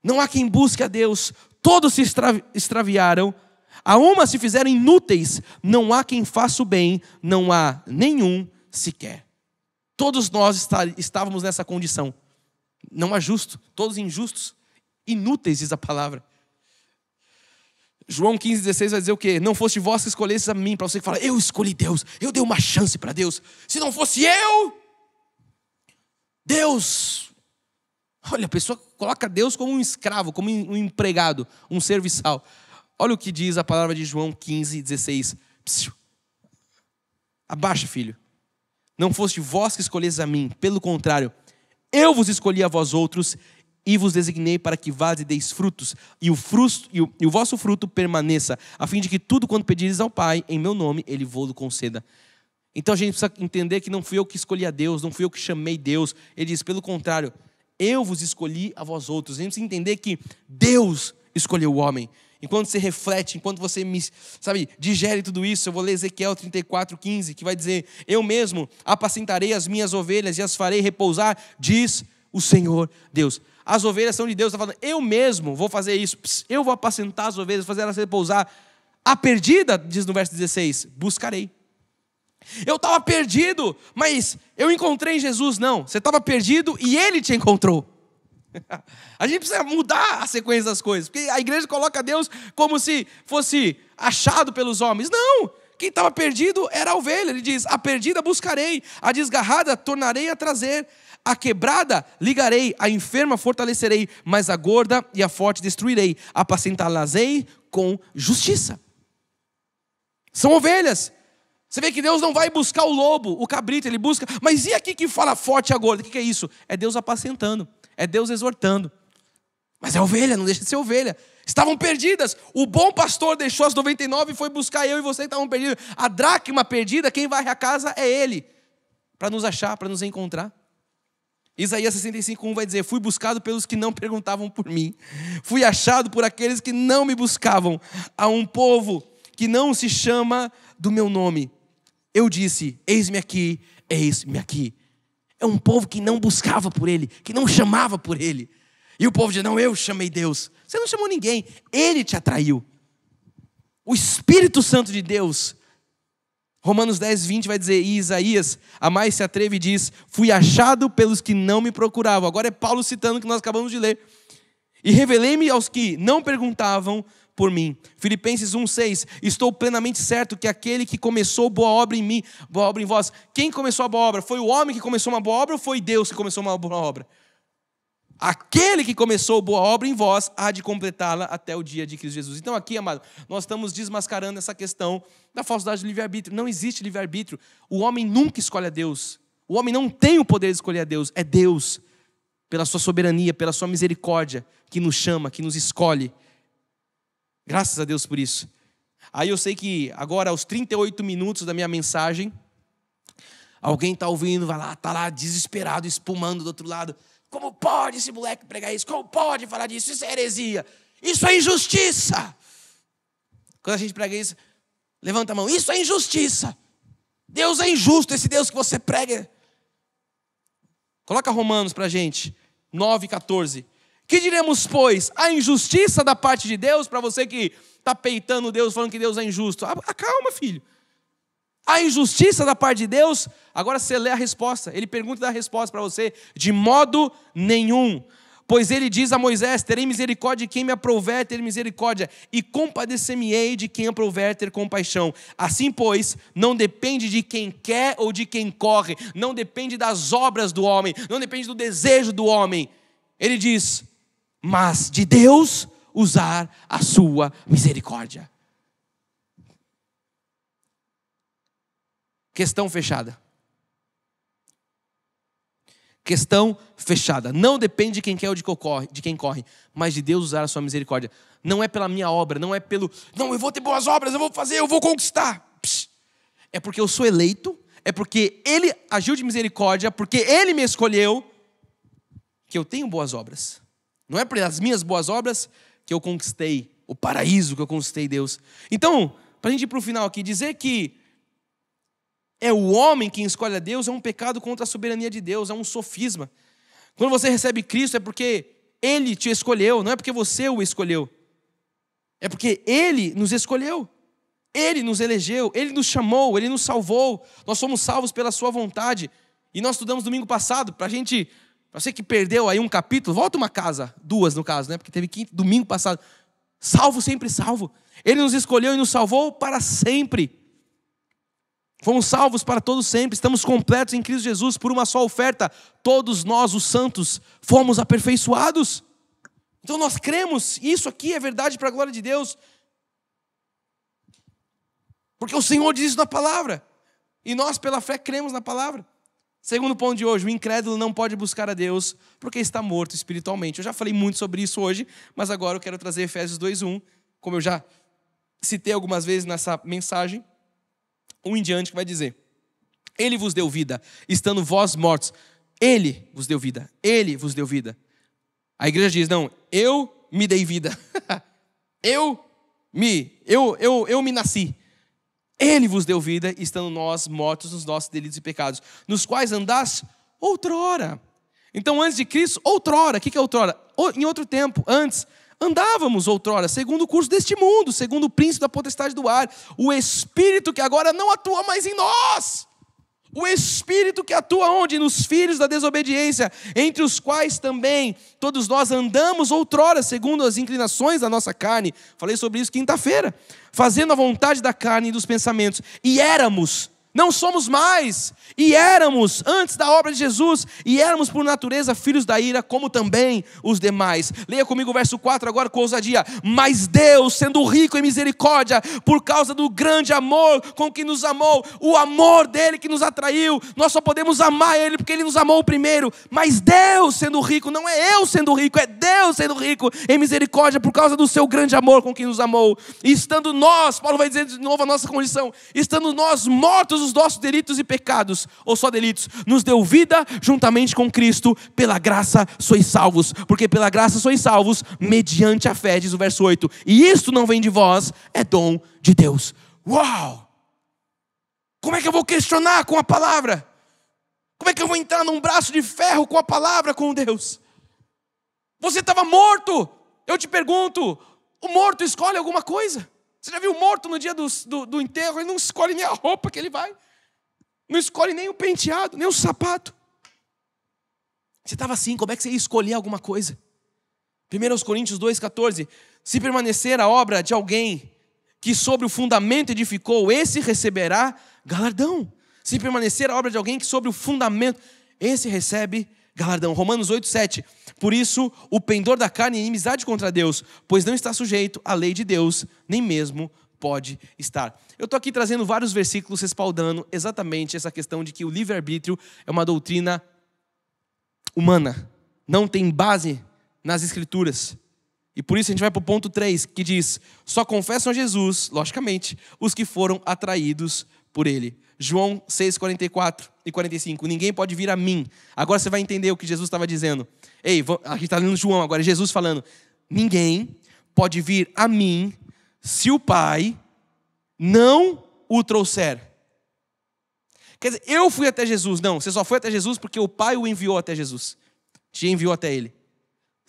Não há quem busque a Deus. Todos se extraviaram, a uma se fizeram inúteis, não há quem faça o bem, não há nenhum sequer. Todos nós estávamos nessa condição. Não há justo, todos injustos, inúteis, diz a palavra. João 15,16 vai dizer o quê? Não foste vós que escolhestes a mim, para você que fala, eu escolhi Deus, eu dei uma chance para Deus. Se não fosse eu, Deus... Olha, a pessoa coloca Deus como um escravo, como um empregado, um serviçal. Olha o que diz a palavra de João 15,16. Abaixa, filho. Não foste vós que escolhestes a mim, pelo contrário, eu vos escolhi a vós outros e vos designei para que vades e deis frutos, e o vosso fruto permaneça, a fim de que tudo quanto pedires ao Pai, em meu nome, Ele vos conceda. Então a gente precisa entender que não fui eu que escolhi a Deus, não fui eu que chamei Deus. Ele diz, pelo contrário, eu vos escolhi a vós outros. A gente precisa entender que Deus escolheu o homem. Enquanto você reflete, enquanto você digere tudo isso, eu vou ler Ezequiel 34,15, que vai dizer, eu mesmo apacentarei as minhas ovelhas e as farei repousar, diz o Senhor Deus. As ovelhas são de Deus, está falando, eu mesmo vou fazer isso, eu vou apacentar as ovelhas, fazer elas repousar. A perdida, diz no verso 16, buscarei. Eu estava perdido, mas eu encontrei Jesus. Não, você estava perdido e Ele te encontrou. A gente precisa mudar a sequência das coisas, porque a igreja coloca Deus como se fosse achado pelos homens. Não, quem estava perdido era a ovelha. Ele diz, a perdida buscarei, a desgarrada tornarei a trazer, a quebrada ligarei, a enferma fortalecerei, mas a gorda e a forte destruirei, apacentá-las-ei com justiça. São ovelhas. Você vê que Deus não vai buscar o lobo, o cabrito, Ele busca. Mas e aqui que fala forte a gorda? O que é isso? É Deus apacentando, é Deus exortando. Mas é ovelha, não deixa de ser ovelha. Estavam perdidas. O bom pastor deixou as 99 e foi buscar eu e você que estavam perdidos. A dracma perdida, quem varre a casa é Ele. Para nos achar, para nos encontrar. Isaías 65,1 vai dizer, fui buscado pelos que não perguntavam por mim. Fui achado por aqueles que não me buscavam. A um povo que não se chama do meu nome. Eu disse, eis-me aqui, eis-me aqui. É um povo que não buscava por Ele, que não chamava por Ele. E o povo diz, não, eu chamei Deus. Você não chamou ninguém, Ele te atraiu. O Espírito Santo de Deus. Romanos 10,20 vai dizer, e Isaías, a mais se atreve e diz, fui achado pelos que não me procuravam. Agora é Paulo citando o que nós acabamos de ler. E revelei-me aos que não perguntavam por mim. Filipenses 1,6, estou plenamente certo que aquele que começou boa obra em mim, boa obra em vós. Quem começou a boa obra? Foi o homem que começou uma boa obra ou foi Deus que começou uma boa obra? Aquele que começou boa obra em vós, há de completá-la até o dia de Cristo Jesus. Então aqui, amado, nós estamos desmascarando essa questão da falsidade do livre-arbítrio. Não existe livre-arbítrio. O homem nunca escolhe a Deus. O homem não tem o poder de escolher a Deus. É Deus, pela sua soberania, pela sua misericórdia, que nos chama, que nos escolhe. Graças a Deus por isso. Aí eu sei que agora, aos 38 minutos da minha mensagem, alguém está ouvindo, vai lá, está lá desesperado, espumando do outro lado. Como pode esse moleque pregar isso? Como pode falar disso? Isso é heresia. Isso é injustiça. Quando a gente prega isso, levanta a mão. Isso é injustiça. Deus é injusto, esse Deus que você prega. Coloca Romanos para a gente, 9,14. Que diremos, pois, a injustiça da parte de Deus, para você que está peitando Deus, falando que Deus é injusto. Acalma, filho. A injustiça da parte de Deus, agora você lê a resposta. Ele pergunta e dá a resposta para você. De modo nenhum. Pois ele diz a Moisés, terei misericórdia de quem me aprouver ter misericórdia, e compadecer-me-ei de quem aprouver ter compaixão. Assim, pois, não depende de quem quer ou de quem corre, não depende das obras do homem, não depende do desejo do homem. Ele diz, mas de Deus usar a sua misericórdia. Questão fechada. Questão fechada. Não depende de quem quer ou de quem corre, mas de Deus usar a sua misericórdia. Não é pela minha obra, não é pelo... Não, eu vou ter boas obras, eu vou fazer, eu vou conquistar. É porque eu sou eleito, é porque Ele agiu de misericórdia, porque Ele me escolheu, que eu tenho boas obras. Não é pelas minhas boas obras que eu conquistei o paraíso, que eu conquistei Deus. Então, para a gente ir para o final aqui, dizer que é o homem quem escolhe a Deus é um pecado contra a soberania de Deus, é um sofisma. Quando você recebe Cristo é porque Ele te escolheu, não é porque você o escolheu. É porque Ele nos escolheu. Ele nos elegeu, Ele nos chamou, Ele nos salvou. Nós somos salvos pela sua vontade. E nós estudamos domingo passado, para você que perdeu aí um capítulo, volta uma casa, 2 no caso, né? Porque teve domingo passado. Salvo, sempre salvo. Ele nos escolheu e nos salvou para sempre. Fomos salvos para todos sempre, estamos completos em Cristo Jesus por uma só oferta. Todos nós, os santos, fomos aperfeiçoados. Então nós cremos, isso aqui é verdade para a glória de Deus. Porque o Senhor diz isso na palavra. E nós pela fé cremos na palavra. Segundo ponto de hoje, o incrédulo não pode buscar a Deus porque está morto espiritualmente. Eu já falei muito sobre isso hoje, mas agora eu quero trazer Efésios 2:1, como eu já citei algumas vezes nessa mensagem. Um em diante que vai dizer: Ele vos deu vida, estando vós mortos. Ele vos deu vida, Ele vos deu vida. A igreja diz: não, eu me dei vida. eu me nasci. Ele vos deu vida, estando nós mortos nos nossos delitos e pecados, nos quais andaste outrora. Então, antes de Cristo, outrora. O que é outrora? Em outro tempo, antes, andávamos outrora, segundo o curso deste mundo, segundo o príncipe da potestade do ar, o Espírito que agora não atua mais em nós. O Espírito que atua onde? Nos filhos da desobediência, entre os quais também todos nós andamos outrora, segundo as inclinações da nossa carne. Falei sobre isso quinta-feira. Fazendo a vontade da carne e dos pensamentos. E éramos, não somos mais, e éramos, antes da obra de Jesus, e éramos por natureza filhos da ira, como também os demais. Leia comigo o verso 4 agora com ousadia. Mas Deus, sendo rico em misericórdia, por causa do grande amor com que nos amou, o amor dele que nos atraiu, nós só podemos amar ele porque ele nos amou primeiro. Mas Deus sendo rico, não é eu sendo rico, é Deus sendo rico em misericórdia, por causa do seu grande amor com que nos amou. E estando nós, Paulo vai dizer de novo a nossa condição, estando nós mortos os nossos delitos e pecados, ou só delitos, nos deu vida juntamente com Cristo. Pela graça sois salvos, porque pela graça sois salvos mediante a fé, diz o verso 8. E isto não vem de vós, é dom de Deus. Uau! Como é que eu vou questionar com a palavra? Como é que eu vou entrar num braço de ferro com a palavra, com Deus? Você estava morto. Eu te pergunto, o morto escolhe alguma coisa? Você já viu o morto no dia do enterro? Ele não escolhe nem a roupa que ele vai. Não escolhe nem o penteado, nem o sapato. Você estava assim, como é que você ia escolher alguma coisa? 1 Coríntios 2,14. Se permanecer a obra de alguém que sobre o fundamento edificou, esse receberá galardão. Se permanecer a obra de alguém que sobre o fundamento, esse recebe galardão. Romanos 8,7. Por isso, o pendor da carne é inimizade contra Deus, pois não está sujeito à lei de Deus, nem mesmo pode estar. Eu estou aqui trazendo vários versículos respaldando exatamente essa questão de que o livre-arbítrio é uma doutrina humana, não tem base nas Escrituras. E por isso a gente vai para o ponto 3, que diz: só confessam a Jesus, logicamente, os que foram atraídos por Ele. João 6, 44 e 45. Ninguém pode vir a mim. Agora você vai entender o que Jesus estava dizendo. Ei, a gente está lendo João agora, Jesus falando: ninguém pode vir a mim se o Pai não o trouxer. Quer dizer, eu fui até Jesus. Não, você só foi até Jesus porque o Pai o enviou até Jesus. Te enviou até Ele.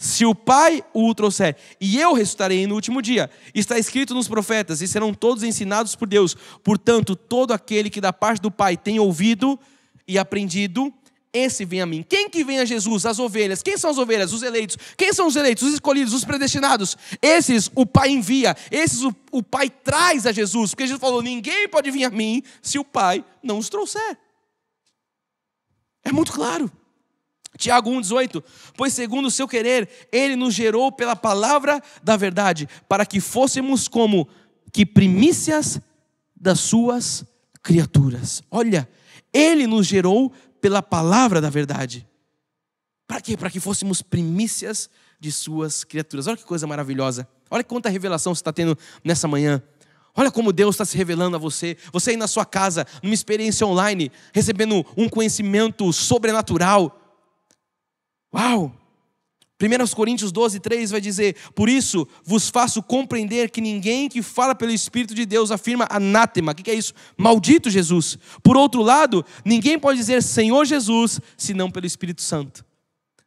Se o Pai o trouxer, e eu ressuscitarei no último dia. Está escrito nos profetas, e serão todos ensinados por Deus. Portanto, todo aquele que da parte do Pai tem ouvido e aprendido, esse vem a mim. Quem que vem a Jesus? As ovelhas. Quem são as ovelhas? Os eleitos. Quem são os eleitos? Os escolhidos, os predestinados. Esses o Pai envia. Esses o Pai traz a Jesus. Porque Jesus falou: ninguém pode vir a mim se o Pai não os trouxer. É muito claro. Tiago 1,18. Pois segundo o seu querer, Ele nos gerou pela palavra da verdade, para que fôssemos como que primícias das suas criaturas. Olha, Ele nos gerou pela palavra da verdade. Para quê? Para que fôssemos primícias de suas criaturas. Olha que coisa maravilhosa. Olha quanta revelação você está tendo nessa manhã. Olha como Deus está se revelando a você. Você aí na sua casa, numa experiência online, recebendo um conhecimento sobrenatural. Uau! 1 Coríntios 12:3 vai dizer: por isso vos faço compreender que ninguém que fala pelo Espírito de Deus afirma anátema. O que é isso? Maldito Jesus. Por outro lado, ninguém pode dizer Senhor Jesus, senão pelo Espírito Santo.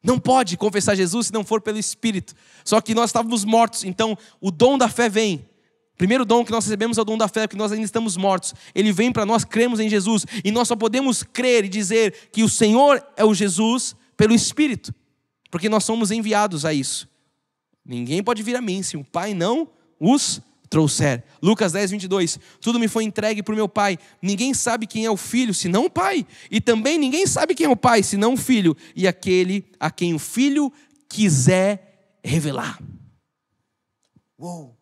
Não pode confessar Jesus se não for pelo Espírito. Só que nós estávamos mortos, então o dom da fé vem. O primeiro dom que nós recebemos é o dom da fé, porque nós ainda estamos mortos. Ele vem para nós, cremos em Jesus. E nós só podemos crer e dizer que o Senhor é o Jesus pelo Espírito. Porque nós somos enviados a isso. Ninguém pode vir a mim se o Pai não os trouxer. Lucas 10:22. Tudo me foi entregue por meu Pai. Ninguém sabe quem é o Filho, senão o Pai. E também ninguém sabe quem é o Pai, senão o Filho. E aquele a quem o Filho quiser revelar. Uou!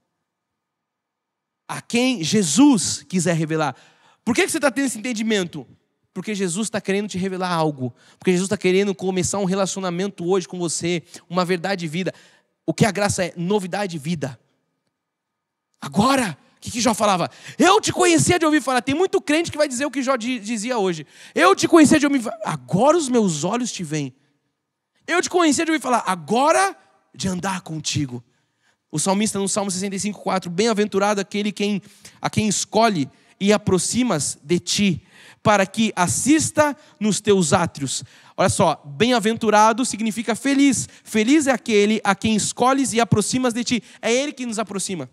A quem Jesus quiser revelar. Por que você está tendo esse entendimento? Porque Jesus está querendo te revelar algo. Porque Jesus está querendo começar um relacionamento hoje com você. Uma verdade de vida. O que a graça é? Novidade de vida. Agora, o que Jó falava? Eu te conhecia de ouvir falar. Tem muito crente que vai dizer o que Jó dizia hoje. Eu te conhecia de ouvir falar. Agora os meus olhos te veem. Eu te conhecia de ouvir falar. Agora de andar contigo. O salmista no Salmo 65:4. Bem-aventurado aquele a quem escolhe e aproximas de ti, para que assista nos teus átrios. Olha só, bem-aventurado significa feliz. Feliz é aquele a quem escolhes e aproximas de ti. É Ele que nos aproxima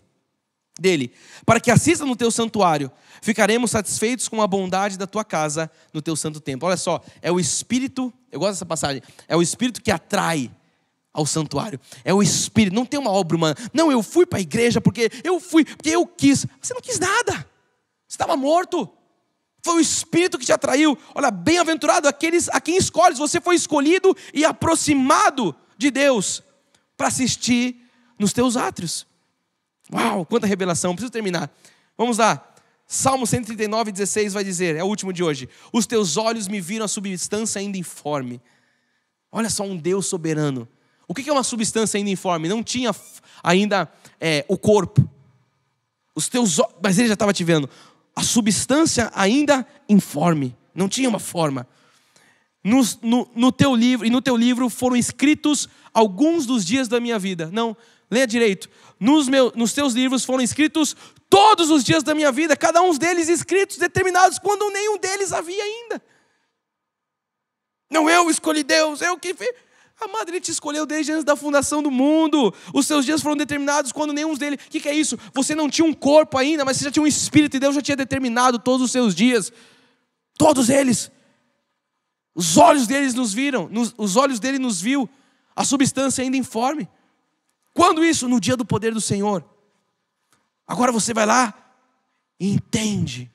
dele. Para que assista no teu santuário. Ficaremos satisfeitos com a bondade da tua casa no teu santo templo. Olha só, é o Espírito, eu gosto dessa passagem, é o Espírito que atrai ao santuário. É o Espírito, não tem uma obra humana. Não, eu fui para a igreja porque eu quis. Você não quis nada. Você estava morto. Foi o Espírito que te atraiu. Olha, bem-aventurado aqueles a quem escolhes. Você foi escolhido e aproximado de Deus para assistir nos teus átrios. Uau, quanta revelação. Preciso terminar. Vamos lá. Salmo 139:16 vai dizer, é o último de hoje. Os teus olhos me viram a substância ainda informe. Olha só, um Deus soberano. O que é uma substância ainda informe? Não tinha ainda o corpo. Os teus olhos, mas ele já estava te vendo. A substância ainda informe. Não tinha uma forma. No teu livro foram escritos alguns dos dias da minha vida. Não, leia direito. Nos teus livros foram escritos todos os dias da minha vida. Cada um deles escritos, determinados, quando nenhum deles havia ainda. Não, eu escolhi Deus, eu que fiz. Amado, Ele te escolheu desde antes da fundação do mundo. Os seus dias foram determinados quando nenhum deles... O que é isso? Você não tinha um corpo ainda, mas você já tinha um espírito e Deus já tinha determinado todos os seus dias. Todos eles. Os olhos deles nos viram. Os olhos dele nos viu. A substância ainda informe. Quando isso? No dia do poder do Senhor. Agora você vai lá e entende.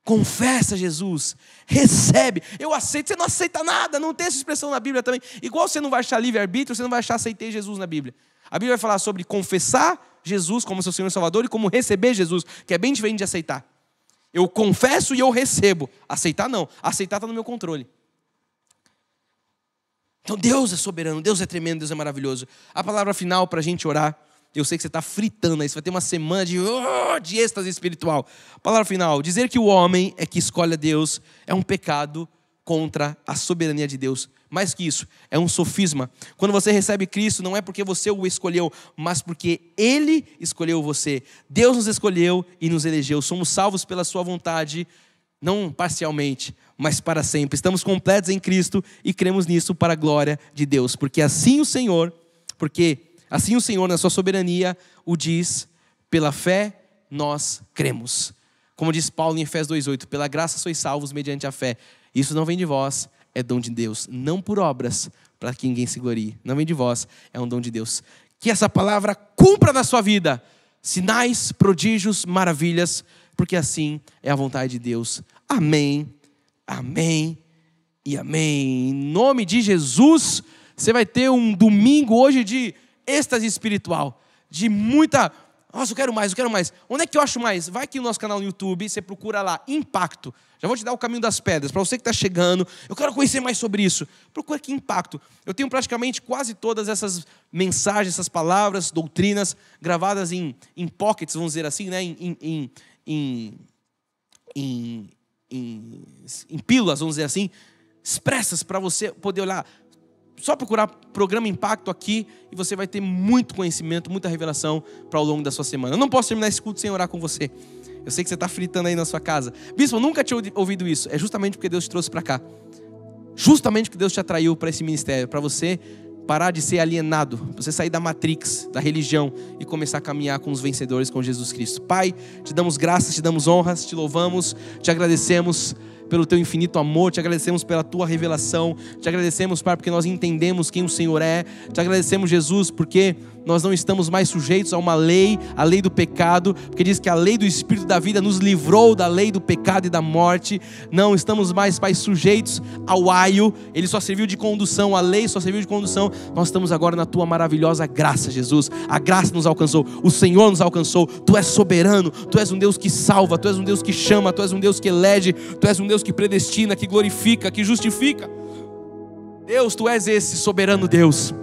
Confessa Jesus, recebe, eu aceito. Você não aceita nada, não tem essa expressão na Bíblia também. Igual você não vai achar livre-arbítrio, você não vai achar aceitei Jesus na Bíblia. A Bíblia vai falar sobre confessar Jesus como seu Senhor e Salvador e como receber Jesus, que é bem diferente de aceitar. Eu confesso e eu recebo. Aceitar não, aceitar está no meu controle. Então Deus é soberano, Deus é tremendo, Deus é maravilhoso. A palavra final para a gente orar. Eu sei que você está fritando aí, você vai ter uma semana de êxtase espiritual. Palavra final, dizer que o homem é que escolhe a Deus é um pecado contra a soberania de Deus. Mais que isso, é um sofisma. Quando você recebe Cristo, não é porque você o escolheu, mas porque Ele escolheu você. Deus nos escolheu e nos elegeu. Somos salvos pela sua vontade, não parcialmente, mas para sempre. Estamos completos em Cristo e cremos nisso para a glória de Deus. Porque assim o Senhor, na sua soberania, o diz, pela fé nós cremos. Como diz Paulo em Efésios 2:8, pela graça sois salvos mediante a fé. Isso não vem de vós, é dom de Deus. Não por obras, para que ninguém se glorie. Não vem de vós, é um dom de Deus. Que essa palavra cumpra na sua vida. Sinais, prodígios, maravilhas, porque assim é a vontade de Deus. Amém, amém e amém. Em nome de Jesus, você vai ter um domingo hoje de êxtase espiritual, de muita Nossa, eu quero mais, eu quero mais. Onde é que eu acho mais? Vai aqui no nosso canal no YouTube, você procura lá, Impacto. Já vou te dar o caminho das pedras. Para você que está chegando, eu quero conhecer mais sobre isso. Procura aqui Impacto. Eu tenho praticamente quase todas essas mensagens, essas palavras, doutrinas, gravadas em pockets, vamos dizer assim, né? Em pílulas, vamos dizer assim, expressas para você poder olhar. Só procurar Programa Impacto aqui e você vai ter muito conhecimento, muita revelação para ao longo da sua semana. Eu não posso terminar esse culto sem orar com você. Eu sei que você está fritando aí na sua casa. Bispo, eu nunca tinha ouvido isso. É justamente porque Deus te trouxe para cá. Justamente porque Deus te atraiu para esse ministério, para você parar de ser alienado, para você sair da matrix, da religião e começar a caminhar com os vencedores, com Jesus Cristo. Pai, te damos graças, te damos honras, te louvamos, te agradecemos pelo teu infinito amor, te agradecemos pela tua revelação, te agradecemos, Pai, porque nós entendemos quem o Senhor é, te agradecemos, Jesus, porque nós não estamos mais sujeitos a uma lei, a lei do pecado, porque diz que a lei do Espírito da vida nos livrou da lei do pecado e da morte. Não estamos mais, Pai, sujeitos ao aio, ele só serviu de condução, a lei só serviu de condução. Nós estamos agora na tua maravilhosa graça, Jesus. A graça nos alcançou, o Senhor nos alcançou, tu és soberano, tu és um Deus que salva, tu és um Deus que chama, tu és um Deus que elege, tu és um Deus que predestina, que glorifica, que justifica. Deus, tu és esse soberano Deus.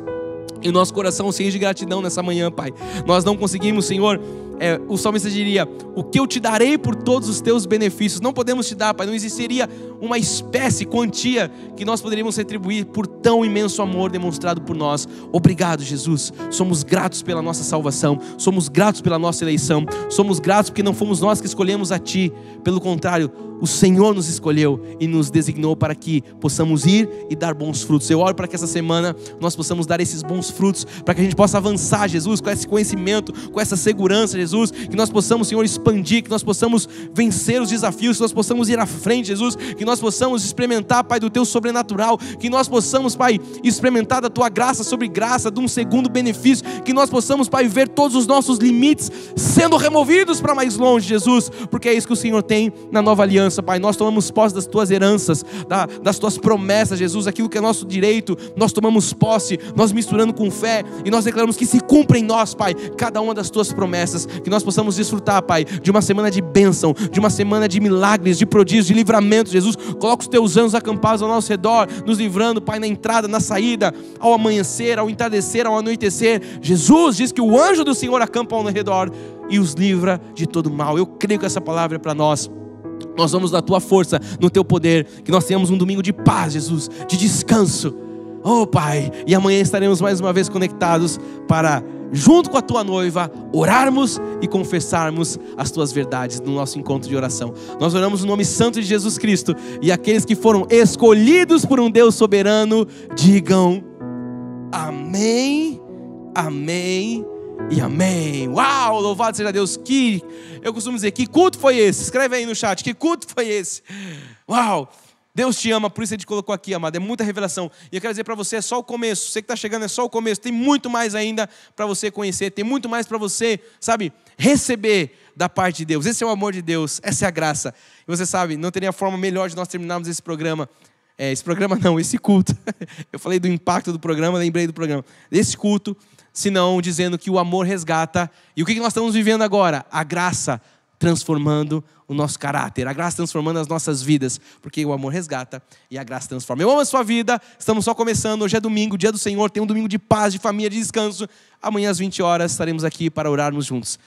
E o nosso coração se enche de gratidão nessa manhã, Pai. Nós não conseguimos, Senhor, o salmista diria, o que eu te darei por todos os teus benefícios? Não podemos te dar, Pai, não existiria uma espécie, quantia que nós poderíamos retribuir por tão imenso amor demonstrado por nós. Obrigado, Jesus. Somos gratos pela nossa salvação, somos gratos pela nossa eleição, somos gratos porque não fomos nós que escolhemos a Ti. Pelo contrário, o Senhor nos escolheu e nos designou para que possamos ir e dar bons frutos. Eu oro para que essa semana nós possamos dar esses bons frutos, para que a gente possa avançar, Jesus, com esse conhecimento, com essa segurança, Jesus, que nós possamos, Senhor, expandir, que nós possamos vencer os desafios, que nós possamos ir à frente, Jesus, que nós possamos experimentar, Pai, do Teu sobrenatural, que nós possamos, Pai, experimentar da Tua graça sobre graça, de um segundo benefício, que nós possamos, Pai, ver todos os nossos limites sendo removidos para mais longe, Jesus, porque é isso que o Senhor tem na nova aliança, Pai. Nós tomamos posse das Tuas heranças, das Tuas promessas, Jesus, aquilo que é nosso direito, nós tomamos posse, nós misturando com fé, e nós declaramos que se cumpra em nós, Pai, cada uma das Tuas promessas, que nós possamos desfrutar, Pai, de uma semana de bênção, de uma semana de milagres, de prodígios, de livramento, Jesus. Coloca os Teus anjos acampados ao nosso redor, nos livrando, Pai, na entrada, na saída, ao amanhecer, ao entardecer, ao anoitecer. Jesus diz que o anjo do Senhor acampa ao redor e os livra de todo mal. Eu creio que essa palavra é para nós. Nós vamos da Tua força, no Teu poder, que nós tenhamos um domingo de paz, Jesus, de descanso. Oh, Pai, e amanhã estaremos mais uma vez conectados para, junto com a Tua noiva, orarmos e confessarmos as Tuas verdades no nosso encontro de oração. Nós oramos no nome santo de Jesus Cristo, e aqueles que foram escolhidos por um Deus soberano, digam amém, amém e amém. Uau, louvado seja Deus. Eu costumo dizer, que culto foi esse? Escreve aí no chat, que culto foi esse? Uau, Deus te ama, por isso Ele te colocou aqui, amado. É muita revelação. E eu quero dizer para você, é só o começo. Você que está chegando, é só o começo. Tem muito mais ainda para você conhecer. Tem muito mais para você, sabe, receber da parte de Deus. Esse é o amor de Deus, essa é a graça. E você sabe, não teria forma melhor de nós terminarmos esse programa. Esse culto. Eu falei do impacto do programa, lembrei do programa. Esse culto, senão dizendo que o amor resgata. E o que nós estamos vivendo agora? A graça transformando o nosso caráter, a graça transformando as nossas vidas, porque o amor resgata e a graça transforma. Eu amo a sua vida, estamos só começando, hoje é domingo, dia do Senhor, tem um domingo de paz, de família, de descanso. Amanhã às 20 horas estaremos aqui para orarmos juntos.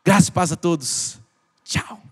Graça e paz a todos. Tchau.